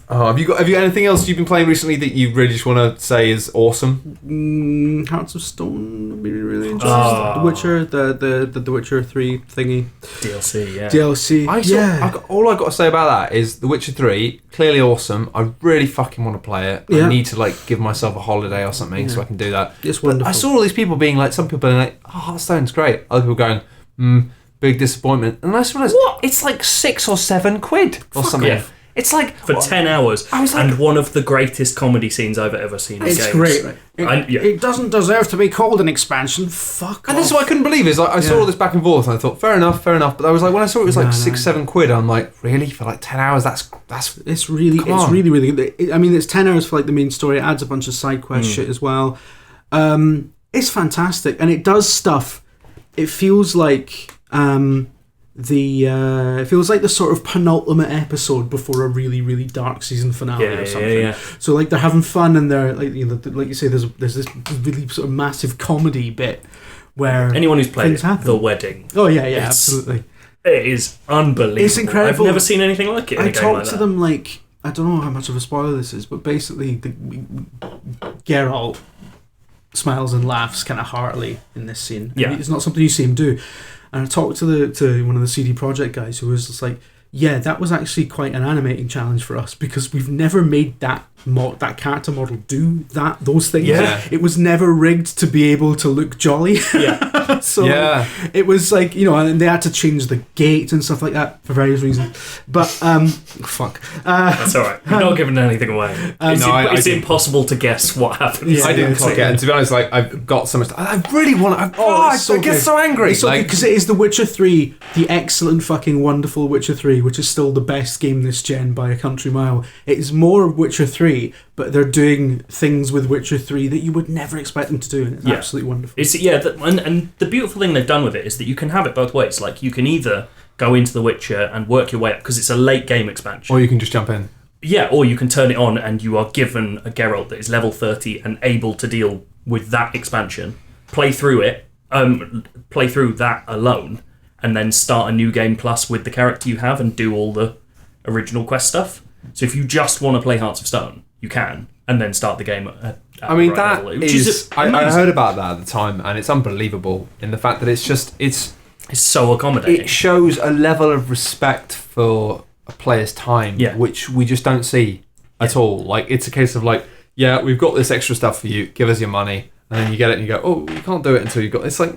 Have you got anything else you've been playing recently that you really just want to say is awesome? Hearts of Stone would be really interesting. The Witcher, the Witcher 3 thingy. DLC. All I got to say about that is The Witcher 3, clearly awesome. I really fucking want to play it. I need to like give myself a holiday or something so I can do that. It's wonderful. I saw all these people being like, some people being like, oh, Hearthstone's great. Other people going, big disappointment. And I just realised, it's like £6 or £7 or something. Yeah. It's like... For 10 hours. And one of the greatest comedy scenes I've ever seen in games. It's great, right? It doesn't deserve to be called an expansion. Fuck off. And this is what I couldn't believe is like, I saw all this back and forth and I thought, fair enough. But I was like, when I saw it was like £6-7, I'm like, really? For like 10 hours? It's really good. I mean, it's 10 hours for like the main story. It adds a bunch of side quest shit as well. It's fantastic. And it does stuff. It feels like... it feels like the sort of penultimate episode before a really, really dark season finale or something. Yeah. So like they're having fun and they're like, like you say, there's this really sort of massive comedy bit where anyone who's played The Wedding. Oh yeah, absolutely. It is unbelievable. It's incredible. I've never seen anything like it. I talked to them like, I don't know how much of a spoiler this is, but basically Geralt smiles and laughs kind of heartily in this scene. Yeah, it's not something you see him do. And I talked to one of the CD Projekt guys who was just like, yeah, that was actually quite an animating challenge for us because we've never made that character model do those things. Yeah. It was never rigged to be able to look jolly. Yeah. So it was like, and they had to change the gait and stuff like that for various reasons. But fuck. That's all right. You're not giving anything away. It's impossible to guess what happens. I didn't clock it, and to be honest, like I've got so much. I really want. I get so angry. It's so good because it is The Witcher 3, the excellent, fucking wonderful Witcher 3, which is still the best game this gen by a country mile. It is more Witcher 3. But they're doing things with Witcher 3 that you would never expect them to do, and it's absolutely wonderful. And the beautiful thing they've done with it is that you can have it both ways. Like, you can either go into The Witcher and work your way up, because it's a late game expansion. Or you can just jump in. Yeah, or you can turn it on and you are given a Geralt that is level 30 and able to deal with that expansion, play through it, play through that alone, and then start a new game plus with the character you have and do all the original quest stuff. So if you just want to play Hearts of Stone, you can, and then start the game at I mean, the right that level, is... I heard about that at the time, and it's unbelievable in the fact that it's so accommodating. It shows a level of respect for a player's time, which we just don't see at all. Like, it's a case of like, yeah, we've got this extra stuff for you, give us your money, and then you get it and you go, oh, you can't do it until you've got... It's like...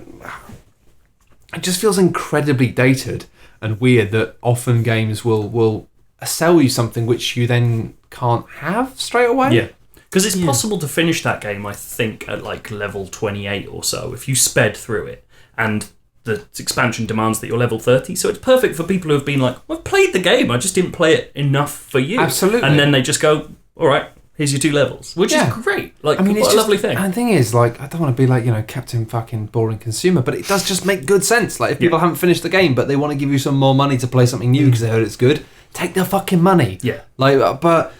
It just feels incredibly dated and weird that often games will sell you something which you then can't have straight away. Yeah. Because it's possible to finish that game, I think, at like level 28 or so, if you sped through it. And the expansion demands that you're level 30. So it's perfect for people who have been like, well, I've played the game, I just didn't play it enough for you. Absolutely. And then they just go, all right, here's your 2 levels. Which is great. Like, I mean, it's a lovely thing. And the thing is, like, I don't want to be like, Captain fucking boring consumer, but it does just make good sense. Like, if people haven't finished the game, but they want to give you some more money to play something new because they heard it's good, take their fucking money. Yeah. Like, but...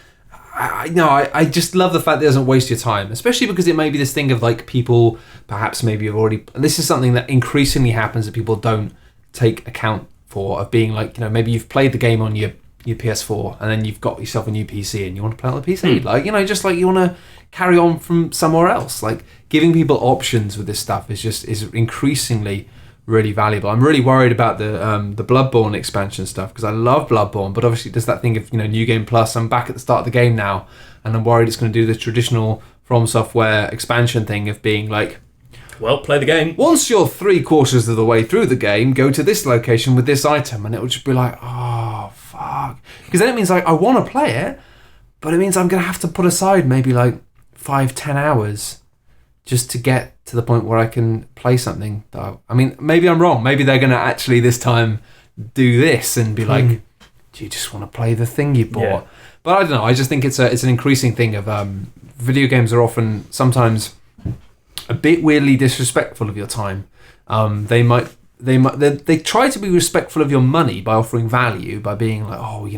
I just love the fact that it doesn't waste your time, especially because it may be this thing of like people perhaps maybe have already... This is something that increasingly happens that people don't take account for, of being like, maybe you've played the game on your PS4 and then you've got yourself a new PC and you want to play on the PC. Like, just like you want to carry on from somewhere else. Like, giving people options with this stuff is increasingly really valuable. I'm really worried about the Bloodborne expansion stuff because I love Bloodborne, but obviously there's that thing of New Game Plus. I'm back at the start of the game now, and I'm worried it's going to do the traditional From Software expansion thing of being like, well, play the game. Once you're 3/4 of the way through the game, go to this location with this item, and it would just be like, oh fuck, because then it means like I want to play it, but it means I'm gonna have to put aside maybe like 5-10 hours just to get to the point where I can play something. I mean, maybe I'm wrong. Maybe they're gonna actually this time do this and be like, do you just want to play the thing you bought? Yeah. But I don't know. I just think it's an increasing thing of video games are often sometimes a bit weirdly disrespectful of your time. They try to be respectful of your money by offering value, by being like, oh,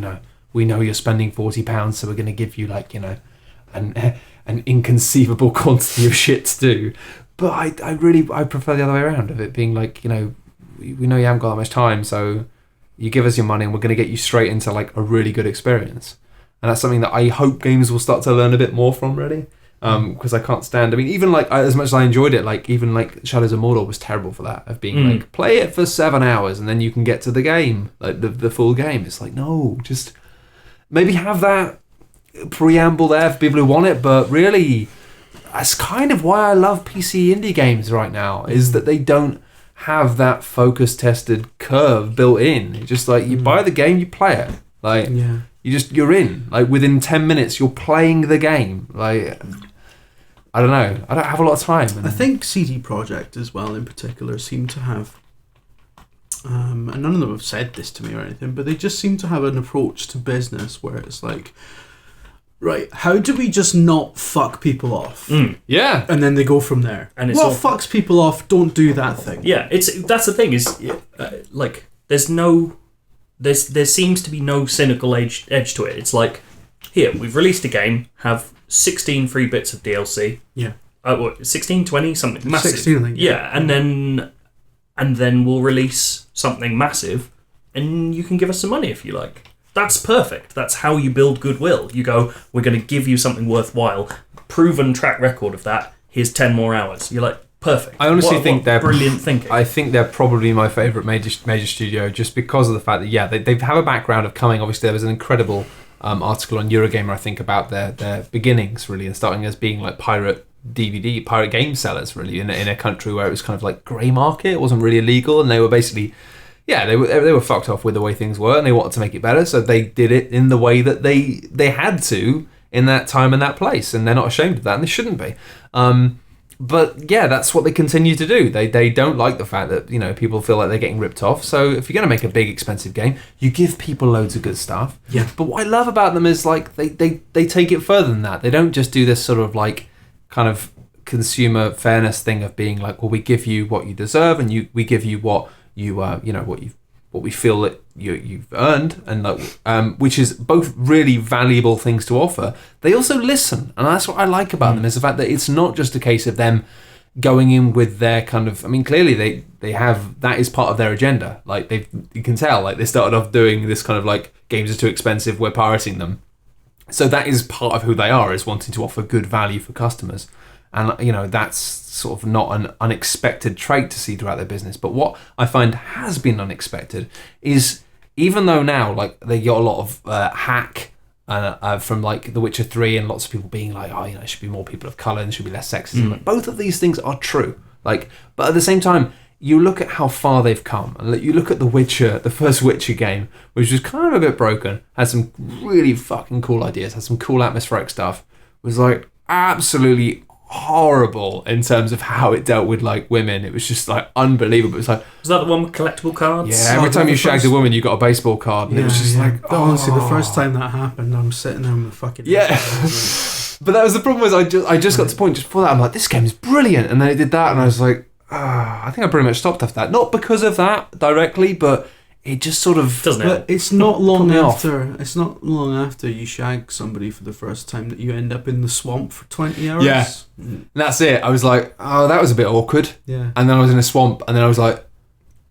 we know you're spending £40, so we're going to give you like, an inconceivable quantity of shit to do. But I prefer the other way around of it being like, we know you haven't got that much time, so you give us your money and we're going to get you straight into like a really good experience. And that's something that I hope games will start to learn a bit more from, really. Because I can't stand. I mean, even like as much as I enjoyed it, like even like Shadows of Mordor was terrible for that. Of being like, play it for 7 hours and then you can get to the game, like the full game. It's like, no, just maybe have that preamble there for people who want it. But really, that's kind of why I love PC indie games right now. Is that they don't have that focus tested curve built in. It's just like you buy the game, you play it. Like you're in. Like within 10 minutes, you're playing the game. Like. I don't know. I don't have a lot of time. I think CD Projekt as well, in particular, seem to have, and none of them have said this to me or anything, but they just seem to have an approach to business where it's like, right, how do we just not fuck people off? Yeah. And then they go from there. And it's what fucks people off? Don't do that thing. Yeah, that's the thing is, like, there seems to be no cynical edge to it. It's like, here, we've released a game, have 16 free bits of DLC. Yeah. 16, 20, something massive. 16, I think. Yeah, and then we'll release something massive, and you can give us some money if you like. That's perfect. That's how you build goodwill. You go, we're going to give you something worthwhile. Proven track record of that. Here's 10 more hours. You're like, perfect. I honestly think they're brilliant thinking. I think they're probably my favourite major studio, just because of the fact that they have a background of coming. Obviously, there was an incredible article on Eurogamer, I think, about their beginnings, really, and starting as being like pirate game sellers, really, in a country where it was kind of like grey market. It wasn't really illegal, and they were basically, they were fucked off with the way things were, and they wanted to make it better, so they did it in the way that they had to in that time and that place, and they're not ashamed of that, and they shouldn't be. But yeah, that's what they continue to do. They don't like the fact that people feel like they're getting ripped off. So if you're going to make a big expensive game, you give people loads of good stuff. Yeah. But what I love about them is like they take it further than that. They don't just do this sort of like kind of consumer fairness thing of being like, well, we give you what you deserve, and we give you what you what we feel that you've earned, and like, which is both really valuable things to offer. They also listen, and that's what I like about them, is the fact that it's not just a case of them going in with their kind of, I mean, clearly they have, that is part of their agenda. Like you can tell, like they started off doing this kind of like, games are too expensive, we're pirating them. So that is part of who they are, is wanting to offer good value for customers. And, that's sort of not an unexpected trait to see throughout their business. But what I find has been unexpected is, even though now, like, they got a lot of hack from, like, The Witcher 3, and lots of people being like, oh, there should be more people of colour and there should be less sexism. Like, both of these things are true. Like, but at the same time, you look at how far they've come, and you look at The Witcher, the first Witcher game, which was kind of a bit broken, had some really fucking cool ideas, had some cool atmospheric stuff, was, like, absolutely horrible in terms of how it dealt with like women. It was just like unbelievable. It was like, was that the one with collectible cards? Yeah, every time you shagged a woman, you got a baseball card, and it was just like, honestly, the first time that happened, I'm sitting there with the fucking But that was the problem. Was I just got to the point just before that, I'm like, this game is brilliant, and then it did that, and I was like, I think I pretty much stopped after that. Not because of that directly, but it just sort of doesn't it? It's not long after. It's not long after you shag somebody for the first time that you end up in the swamp for 20 hours. Yeah, and that's it. I was like, oh, that was a bit awkward. Yeah. And then I was in a swamp, and then I was like,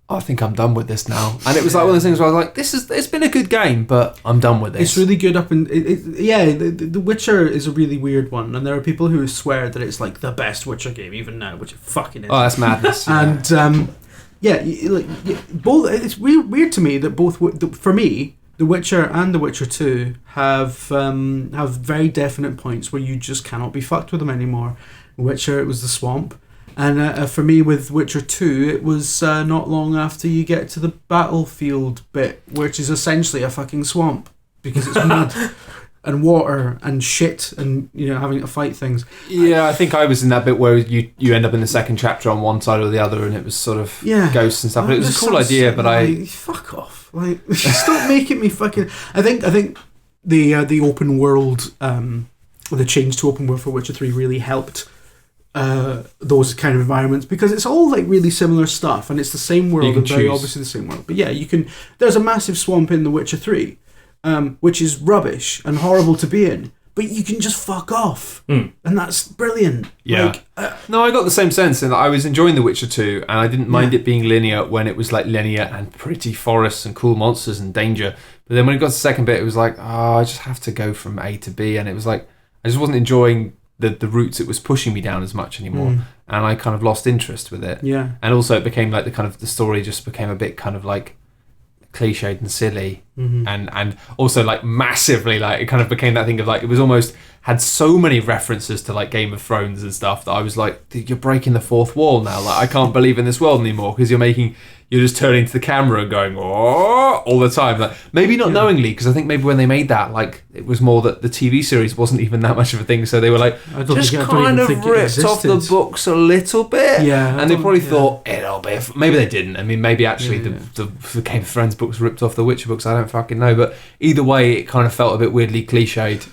I think I'm done with this now. And it was like one of those things where I was like, it's been a good game, but I'm done with this. It's really good up in... The Witcher is a really weird one, and there are people who swear that it's like the best Witcher game, even now, which it fucking is. Oh, that's madness. And, both. It's weird to me that both... For me, The Witcher and The Witcher 2 have very definite points where you just cannot be fucked with them anymore. Witcher, it was the swamp. And for me, with Witcher 2, it was not long after you get to the battlefield bit, which is essentially a fucking swamp, because it's mud and water and shit and, having to fight things. Yeah, I think I was in that bit where you end up in the second chapter on one side or the other, and it was sort of ghosts and stuff. But it was a cool idea, but Fuck off. Stop making me fucking... I think the open world, the change to open world for Witcher 3 really helped those kind of environments, because it's all really similar stuff and it's the same world and very obviously the same world. But there's a massive swamp in The Witcher 3, which is rubbish and horrible to be in, but you can just fuck off, and that's brilliant. No, I got the same sense, and I was enjoying The Witcher 2, and I didn't mind it being linear when it was linear and pretty forests and cool monsters and danger. But then when it got to the second bit, it was I just have to go from A to B, and it was I just wasn't enjoying the routes it was pushing me down as much anymore, and I kind of lost interest with it. Yeah, and also it became the story just became a bit kind of cliched and silly, and also massively it kind of became that thing of it was almost had so many references to Game of Thrones and stuff that I was you're breaking the fourth wall now. I can't believe in this world anymore, because you're just turning to the camera and going, oh, all the time. Maybe not knowingly, because I think maybe when they made that, it was more that the TV series wasn't even that much of a thing. So they were just kind of ripped off the books a little bit. Yeah. And they probably thought, it'll be... Maybe they didn't. I mean, maybe actually the Game of Thrones books ripped off the Witcher books. I don't fucking know. But either way, it kind of felt a bit weirdly cliched.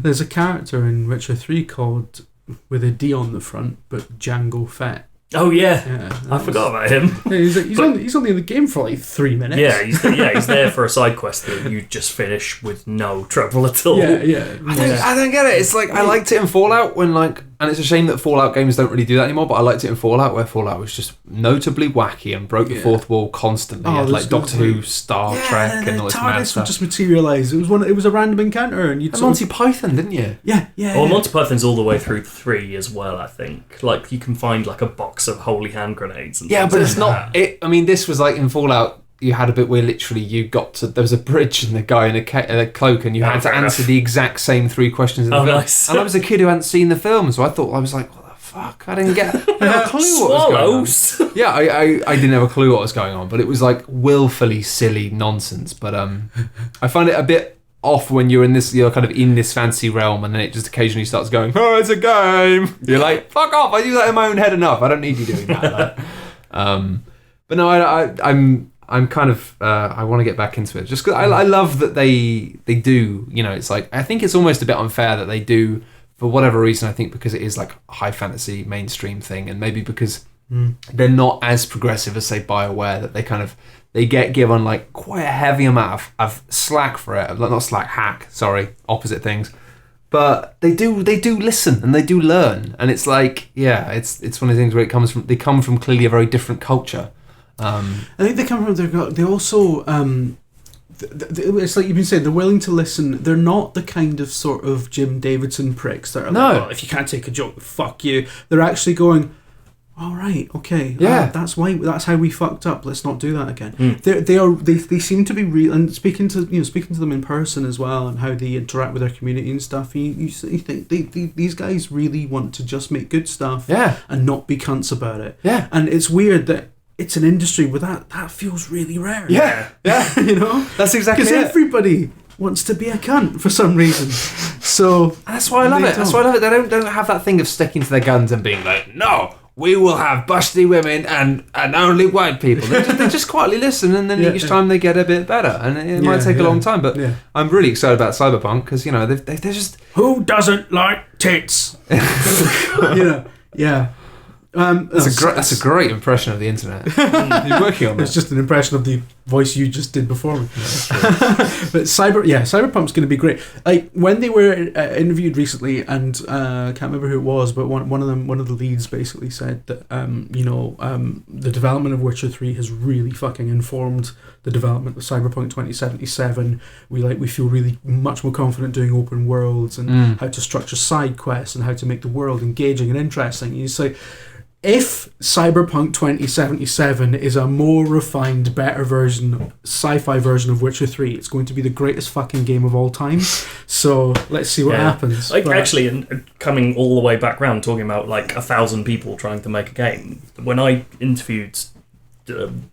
There's a character in Witcher 3 called, with a D on the front, but Django Fett. Oh yeah, I forgot about him. Yeah, he's only in the game for 3 minutes. Yeah, he's there for a side quest that you just finish with no trouble at all. Yeah. I don't get it. It's I liked it in Fallout when and it's a shame that Fallout games don't really do that anymore. But I liked it in Fallout, where Fallout was just notably wacky and broke the fourth wall constantly. Doctor Who, Star Trek, and all this mad stuff. Would just materialise. It was a random encounter, and you'd Monty Python, didn't you? Yeah. Well, Monty Python's all the way through 3 as well. I think you can find a box of holy hand grenades. And but it's not. I mean, this was in Fallout. You had a bit where literally you got to... There was a bridge and a guy in a cloak, and you had to answer the exact same 3 questions in the film. Nice. And I was a kid who hadn't seen the film, so I thought, I was what the fuck? I didn't get a clue what was going on. Yeah, I didn't have a clue what was going on, but it was willfully silly nonsense. But I find it a bit off when you're kind of in this fancy realm, and then it just occasionally starts going, oh, it's a game. You're fuck off, I do that in my own head enough. I don't need you doing that. But no, I'm kind of I want to get back into it, just because I love that they do, it's I think it's almost a bit unfair that they do, for whatever reason. I think because it is a high fantasy mainstream thing, and maybe because they're not as progressive as say BioWare, that they get given quite a heavy amount of slack for it, not slack, hack, sorry, opposite things. But they do listen and they do learn, and it's it's one of the things where they come from clearly a very different culture. I think they come from. They also. It's you've been saying, they're willing to listen. They're not the kind of sort of Jim Davidson pricks that are if you can't take a joke, fuck you. They're actually going, all right, okay, that's how we fucked up. Let's not do that again. They seem to be real, and speaking to them in person as well, and how they interact with their community and stuff. You think these guys really want to just make good stuff, and not be cunts about it. Yeah, and it's weird that it's an industry where that feels really rare. Yeah. That's exactly it. Because everybody wants to be a cunt for some reason. So that's why I love it. That's why I love it. They don't have that thing of sticking to their guns and being no, we will have busty women and only white people. They just quietly listen, and then each time they get a bit better, and it might take a long time. But I'm really excited about Cyberpunk, because they're just... Who doesn't like tits? Yeah. That's a great impression of the internet. You're working on that. It's just an impression of the voice you just did before me. But Cyberpunk's going to be great. When they were interviewed recently, and I can't remember who it was, but one of the leads basically said that the development of Witcher 3 has really fucking informed the development of Cyberpunk 2077. We feel really much more confident doing open worlds, and how to structure side quests, and how to make the world engaging and interesting. You say, if Cyberpunk 2077 is a more refined, better version, sci-fi version of Witcher 3, it's going to be the greatest fucking game of all time. So let's see what happens. Like, actually, and coming all the way back round, talking about like 1,000 people trying to make a game. When I interviewed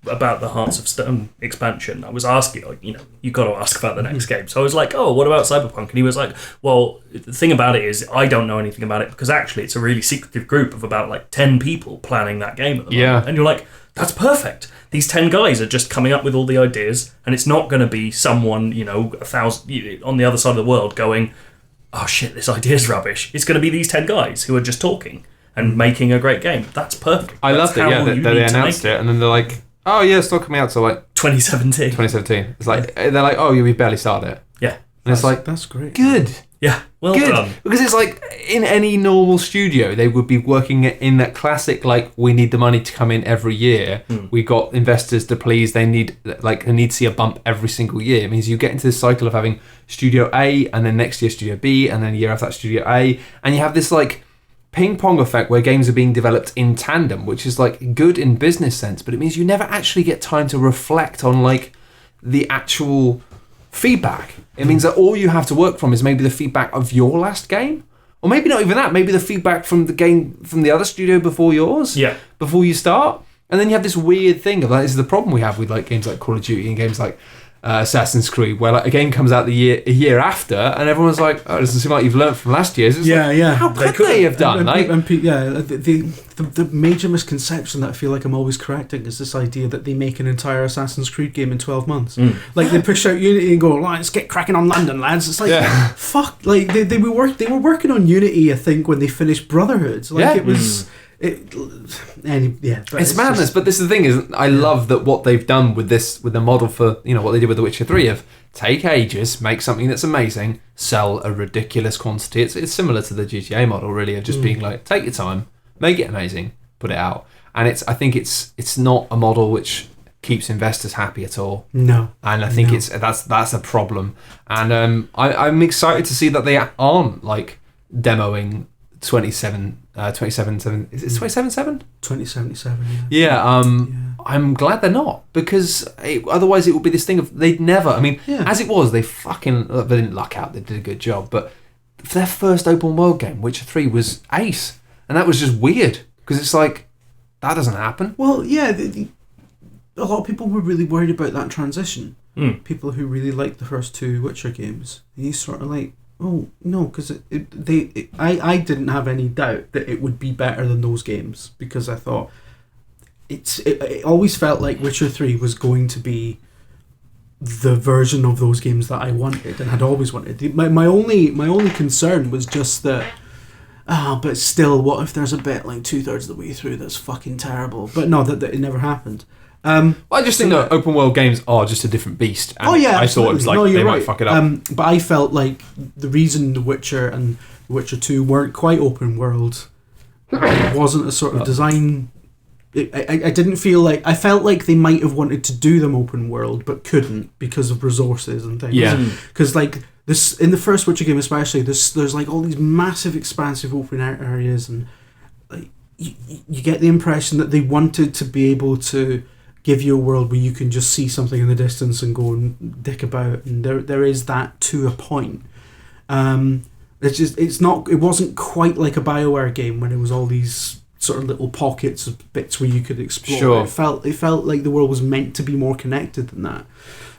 about the Hearts of Stone expansion, I was asking, like, you got to ask about the next game. So I was like, oh, what about Cyberpunk? And he was like, well, the thing about it is I don't know anything about it because actually it's a really secretive group of about like 10 people planning that game at the moment. And you're like, that's perfect. These 10 guys are just coming up with all the ideas, and it's not going to be someone, 1,000 on the other side of the world going, oh shit, this idea's rubbish. It's going to be these 10 guys who are just talking and making a great game. That's perfect. I loved it, that they announced it, and then they're like, oh yeah, it's not coming out till like 2017. It's like, they're like, oh yeah, we barely started it. Yeah. And it's like, that's great. Good. Yeah, well done. Because it's like, in any normal studio, they would be working in that classic, like, we need the money to come in every year. We got investors to please. They need to see a bump every single year. It means you get into this cycle of having Studio A, and then next year Studio B, and then a year after that Studio A, and you have this, like, ping pong effect where games are being developed in tandem, which is like good in business sense, but it means you never actually get time to reflect on like the actual feedback. It means that all you have to work from is maybe the feedback of your last game, or maybe not even that, maybe the feedback from the game from the other studio before yours, before you start. And then you have this weird thing of like, this is the problem we have with like games like Call of Duty and games like Assassin's Creed, where like a game comes out a year after, and everyone's like, "Oh, it doesn't seem like you've learned from last year's." How could they have done? The major misconception that I feel like I'm always correcting is this idea that they make an entire Assassin's Creed game in 12 months. Like they push out Unity and go, "Let's get cracking on London, lads." It's like, fuck. Like they were working on Unity, I think, when they finished Brotherhood. Like it was. It's madness, but this is the thing: is I love that what they've done with the model for what they did with The Witcher 3 of take ages, make something that's amazing, sell a ridiculous quantity. It's similar to the GTA model, really, of just being like, take your time, make it amazing, put it out. And I think it's not a model which keeps investors happy at all. No, and I think that's a problem. And I'm excited to see that they aren't like demoing 2077. Is it 2077? 2077. I'm glad they're not, because otherwise it would be this thing of they'd never. I mean, as it was, they didn't luck out. They did a good job, but for their first open world game, Witcher 3 was ace, and that was just weird because it's like that doesn't happen. Well, yeah, a lot of people were really worried about that transition. People who really liked the first two Witcher games, and you sort of like. Oh no, because I didn't have any doubt that it would be better than those games, because I thought it always felt like Witcher 3 was going to be the version of those games that I wanted and had always wanted. My only concern was just that. But still, what if there's a bit like 2/3 of the way through that's fucking terrible? But no, that it never happened. I just think that open world games are just a different beast. And I thought it was like they might fuck it up. But I felt like the reason The Witcher and The Witcher 2 weren't quite open world, it wasn't a sort of design. I didn't feel like, I felt like they might have wanted to do them open world but couldn't because of resources and things. Because like this in the first Witcher game especially, there's like all these massive expansive open areas, and like you get the impression that they wanted to be able to give you a world where you can just see something in the distance and go and dick about, and there is that to a point. It wasn't quite like a BioWare game when it was all these sort of little pockets of bits where you could explore. It felt like the world was meant to be more connected than that.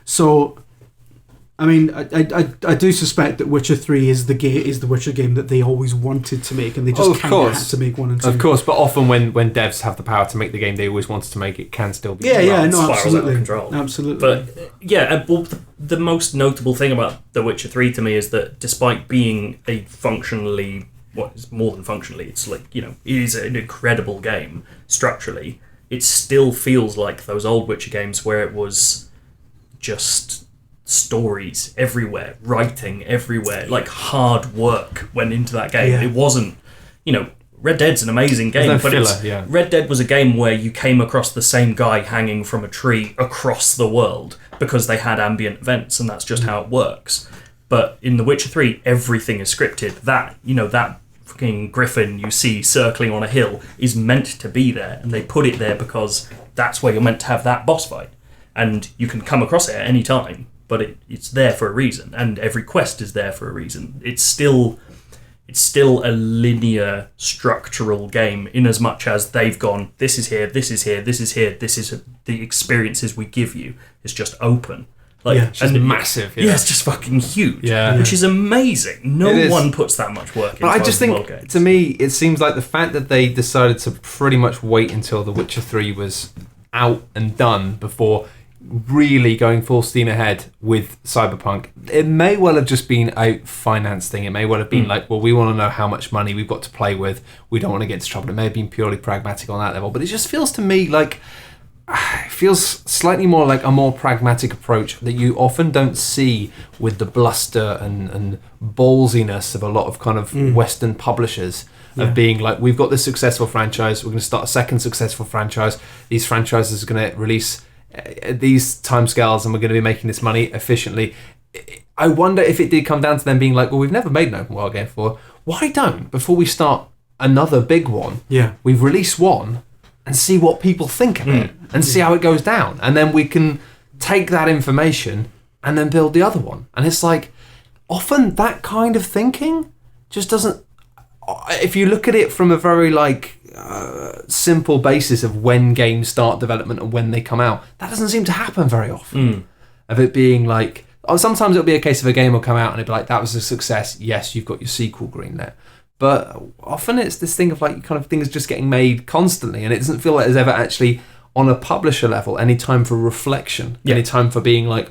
So I mean, I do suspect that Witcher 3 is the Witcher game that they always wanted to make, and they just kind of had to make one and two. Of course, but often when devs have the power to make the game they always wanted to make, it can still be absolutely. Absolutely. But the most notable thing about The Witcher 3 to me is that despite being a functionally, it's more than functionally, it's like, it is an incredible game structurally, it still feels like those old Witcher games where it was just stories everywhere, writing everywhere, like hard work went into that game. It wasn't, Red Dead's an amazing game, but Red Dead was a game where you came across the same guy hanging from a tree across the world because they had ambient events, and that's just how it works. But in The Witcher 3, everything is scripted. That fucking griffin you see circling on a hill is meant to be there, and they put it there because that's where you're meant to have that boss fight, and you can come across it at any time, but it's there for a reason, and every quest is there for a reason. It's still a linear structural game, in as much as they've gone, this is here, this is here, this is here, this is the experiences we give you. It's just open. It's just massive. Yeah, it's just fucking huge. Yeah. Which is amazing. No one puts that much work into I just think, world games. to me, it seems like the fact that they decided to pretty much wait until The Witcher 3 was out and done before really going full steam ahead with Cyberpunk, it may well have just been a finance thing. It may well have been like, well, we want to know how much money we've got to play with. We don't want to get into trouble. It may have been purely pragmatic on that level. But it just feels to me like... It feels slightly more like a more pragmatic approach that you often don't see with the bluster and ballsiness of a lot of kind of Western publishers of being like, we've got this successful franchise, we're going to start a second successful franchise, these franchises are going to release these timescales and we're going to be making this money efficiently. I wonder if it did come down to them being like, well, we've never made an open world game before, why don't, before we start another big one, we've released one and see what people think of it and see how it goes down, and then we can take that information and then build the other one. And it's like, often that kind of thinking just doesn't, if you look at it from a very like simple basis of when games start development and when they come out, that doesn't seem to happen very often. Of it being like, sometimes it'll be a case of a game will come out and it'll be like, that was a success, yes, you've got your sequel greenlit. But often it's this thing of like, kind of things just getting made constantly, and it doesn't feel like there's ever actually, on a publisher level, any time for reflection, any time for being like,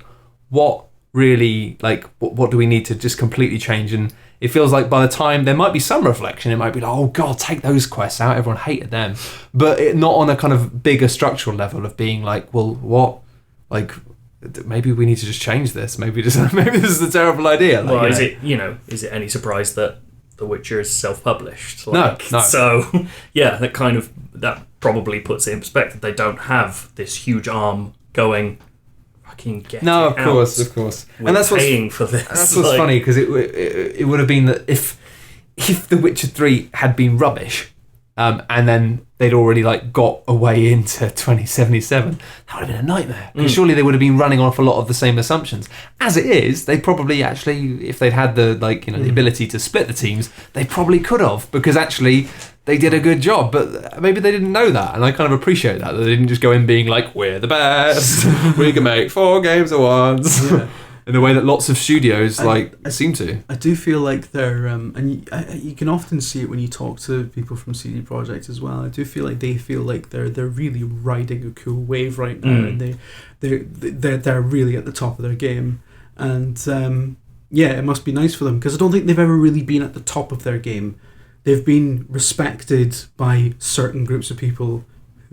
what really, like, what do we need to just completely change? And it feels like by the time there might be some reflection, it might be like, oh God, take those quests out, everyone hated them. But not on a kind of bigger structural level of being like, well, what, like, maybe we need to just change this. Maybe this is a terrible idea. Like, well, is it any surprise that The Witcher is self-published? No. So, yeah, that probably puts it in perspective. They don't have this huge arm going, fucking get it out. No, of course. And that's paying for this. That's what's funny, because it would have been that if The Witcher 3 had been rubbish, and then they'd already like got away into 2077, that would have been a nightmare. Because surely they would have been running off a lot of the same assumptions. As it is, they probably actually, if they'd had the the ability to split the teams, they probably could have, because actually they did a good job. But maybe they didn't know that, and I kind of appreciate that they didn't just go in being like, we're the best, we can make 4 games at once. Yeah. In the way that lots of studios seem to. I do feel like they're, and you can often see it when you talk to people from CD Projekt as well. I do feel like they feel like they're really riding a cool wave right now, and they're really at the top of their game. And it must be nice for them, because I don't think they've ever really been at the top of their game. They've been respected by certain groups of people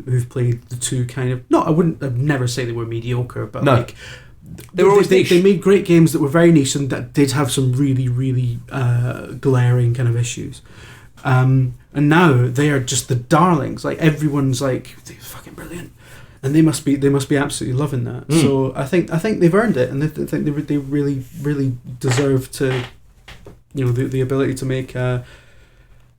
who've played the two kind of. I'd never say they were mediocre, but like. They were always niche. They made great games that were very niche and that did have some really, really glaring kind of issues. And now they are just the darlings. Like, everyone's like, they're fucking brilliant, and they must be absolutely loving that. So I think they've earned it, and I think they really, really deserve to, the ability to make a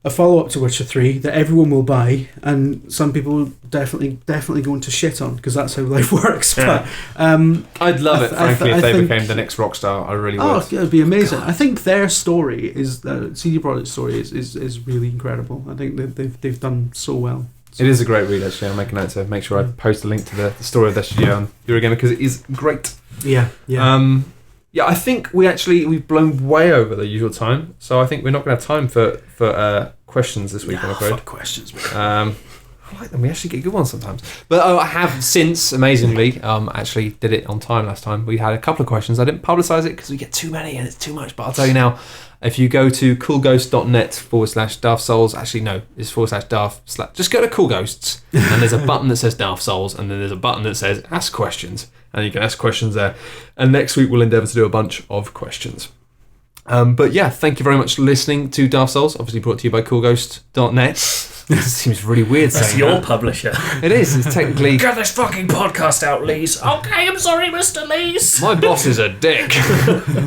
follow-up to Witcher 3 that everyone will buy, and some people definitely going to shit on, because that's how life works. Yeah. But I'd love it, frankly, if they became the next Rockstar. I really would. Oh, it would be amazing. God. I think their story is CD Projekt's story is really incredible. I think they've done so well. So. It is a great read, actually. I'll make a note to make sure I post a link to the story of their studio on Eurogamer, because it is great. Yeah. Yeah, I think we've blown way over the usual time, so I think we're not going to have time for questions this week, I'm afraid. Fuck questions, man. I like them. We actually get good ones sometimes. But I have since, amazingly, actually did it on time last time. We had a couple of questions. I didn't publicise it because we get too many and it's too much, but I'll tell you now, if you go to coolghost.net/Daft Souls, actually no, it's /Daft, just go to Cool Ghosts, and there's a button that says Daft Souls, and then there's a button that says Ask Questions, and you can ask questions there. And next week we'll endeavour to do a bunch of questions. But yeah, thank you very much for listening to Daft Souls, obviously brought to you by coolghost.net. This seems really weird That's saying your that. publisher. It is. It's technically... Get this fucking podcast out, Lees. Okay, I'm sorry, Mr. Lees. My boss is a dick.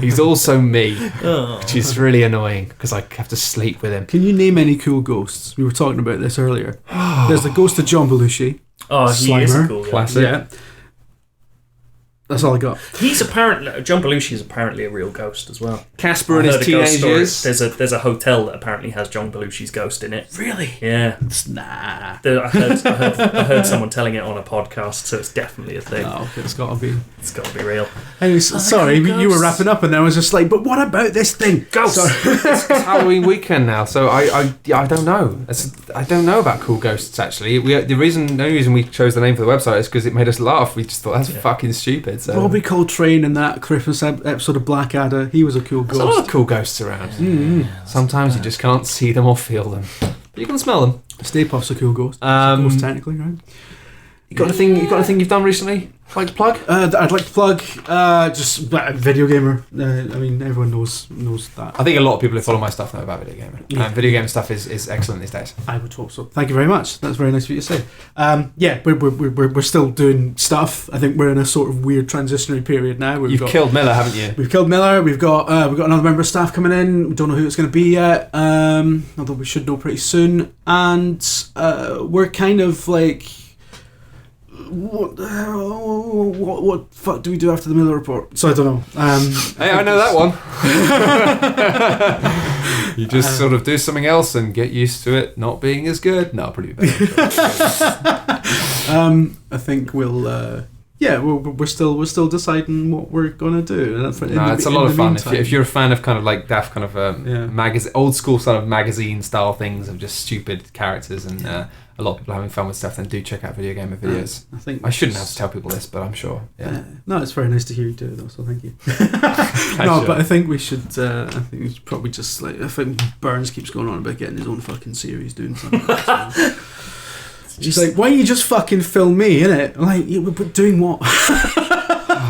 He's also me, which is really annoying because I have to sleep with him. Can you name any cool ghosts? We were talking about this earlier. There's the ghost of John Belushi. Oh, he is a cool guy. Classic. Yeah. That's all I got. He's apparently... John Belushi is apparently a real ghost as well. Casper and his teenage years. There's a hotel that apparently has John Belushi's ghost in it. Really? Yeah. Nah. I heard someone telling it on a podcast, so it's definitely a thing. Oh, it's got to be. It's got to be real. Anyways, sorry, you were wrapping up, and then I was just like, but what about this thing? Ghosts! It's Halloween weekend now, so I don't know. I don't know about cool ghosts, actually. The only reason we chose the name for the website is because it made us laugh. We just thought, that's fucking stupid. So. Robbie Coltrane in that Christmas episode of Blackadder, he was a cool ghost. There's a lot of cool ghosts around. Mm-hmm. Sometimes you just can't see them or feel them. But you can smell them. Stay Puft's a cool ghost. Ghost technically, right? You got anything you've done recently? Like to plug? I'd like to plug just video gamer. I mean, everyone knows that. I think a lot of people who follow my stuff know about video gaming. Yeah. Video game stuff is excellent these days. I would hope so. Thank you very much. That's very nice of you to say. Yeah, we're still doing stuff. I think we're in a sort of weird transitionary period now. You've killed Miller, haven't you? We've killed Miller. We've got another member of staff coming in. We don't know who it's going to be yet. Although we should know pretty soon. And we're kind of like. What fuck do we do after the Miller report? So I don't know. Hey, I know that one. You just sort of do something else and get used to it not being as good. No, pretty bad. I think we're still deciding what we're gonna do. It's a lot of fun. If you're a fan of kind of like Daft kind of old school sort of magazine style things of just stupid characters and a lot of people having fun with stuff, then do check out video gamer videos. I shouldn't have to tell people this, but I'm sure. Yeah. No, it's very nice to hear you do it though, so thank you. No, but I think we should. We should probably just like. I think Burns keeps going on about getting his own fucking series, doing something. She's like, why don't you just fucking film me, innit? Like, but doing what?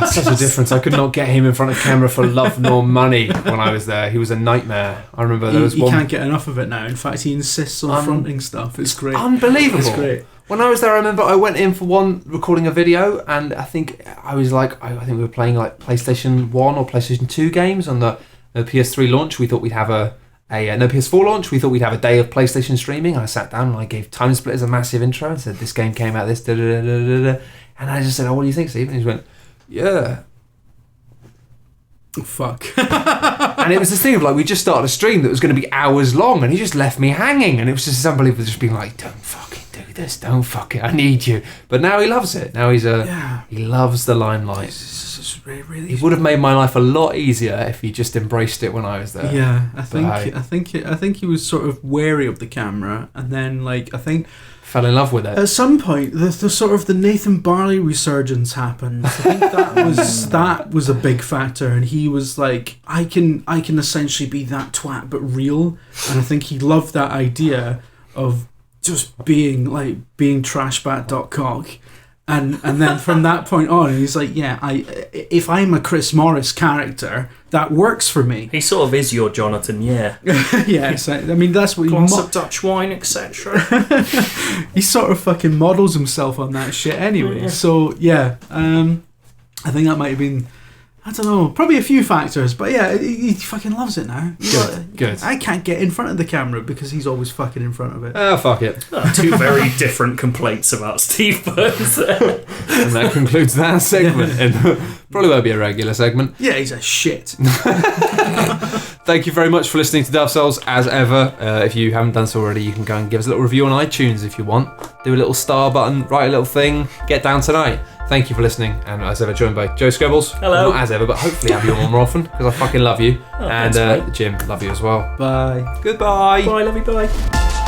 Such a difference. I could not get him in front of camera for love nor money when I was there. He was a nightmare. I remember there was one... He can't get enough of it now. In fact, he insists on fronting stuff. It's great. Unbelievable. It's great. When I was there, I remember I went in for one recording a video, and I think I was like, I think we were playing like PlayStation 1 or PlayStation 2 games on the PS3 launch. We thought we'd have PS4 launch. We thought we'd have a day of PlayStation streaming. I sat down and I gave Time Splitters a massive intro and said, this game came out this, da da da da da. And I just said, oh, what do you think, Steve? And he went, yeah. Oh, fuck. And it was this thing of like, we just started a stream that was going to be hours long, and he just left me hanging, and it was just unbelievable, just being like, don't fucking do this, don't fuck it, I need you. But now he loves it. Now he loves the limelight. It's really he would have made my life a lot easier if he just embraced it when I was there. Yeah, I think he was sort of wary of the camera, and then like I think fell in love with it. At some point, the sort of the Nathan Barley resurgence happened. I think that was a big factor, and he was like, I can essentially be that twat but real, and I think he loved that idea of just being trashbat.cock. And then from that point on, he's like, yeah, if I'm a Chris Morris character, that works for me. He sort of is your Jonathan, yeah. Yeah, so, I mean, that's what glass of Dutch wine, etc. He sort of fucking models himself on that shit anyway. Yeah. So, yeah, I think that might have been, I don't know, probably a few factors, but yeah, he fucking loves it now. Good. I can't get in front of the camera because he's always fucking in front of it. Oh, fuck it. Two very different complaints about Steve Burns there. And that concludes that segment. And probably won't be a regular segment. Yeah, he's a shit. Thank you very much for listening to Daft Souls, as ever. If you haven't done so already, you can go and give us a little review on iTunes if you want. Do a little star button, write a little thing, get down tonight. Thank you for listening, and as ever, joined by Joe Scribbles. Hello. Not as ever, but hopefully have you on more often, because I fucking love you. Oh, and Jim, love you as well. Bye. Goodbye. Bye, love you, bye.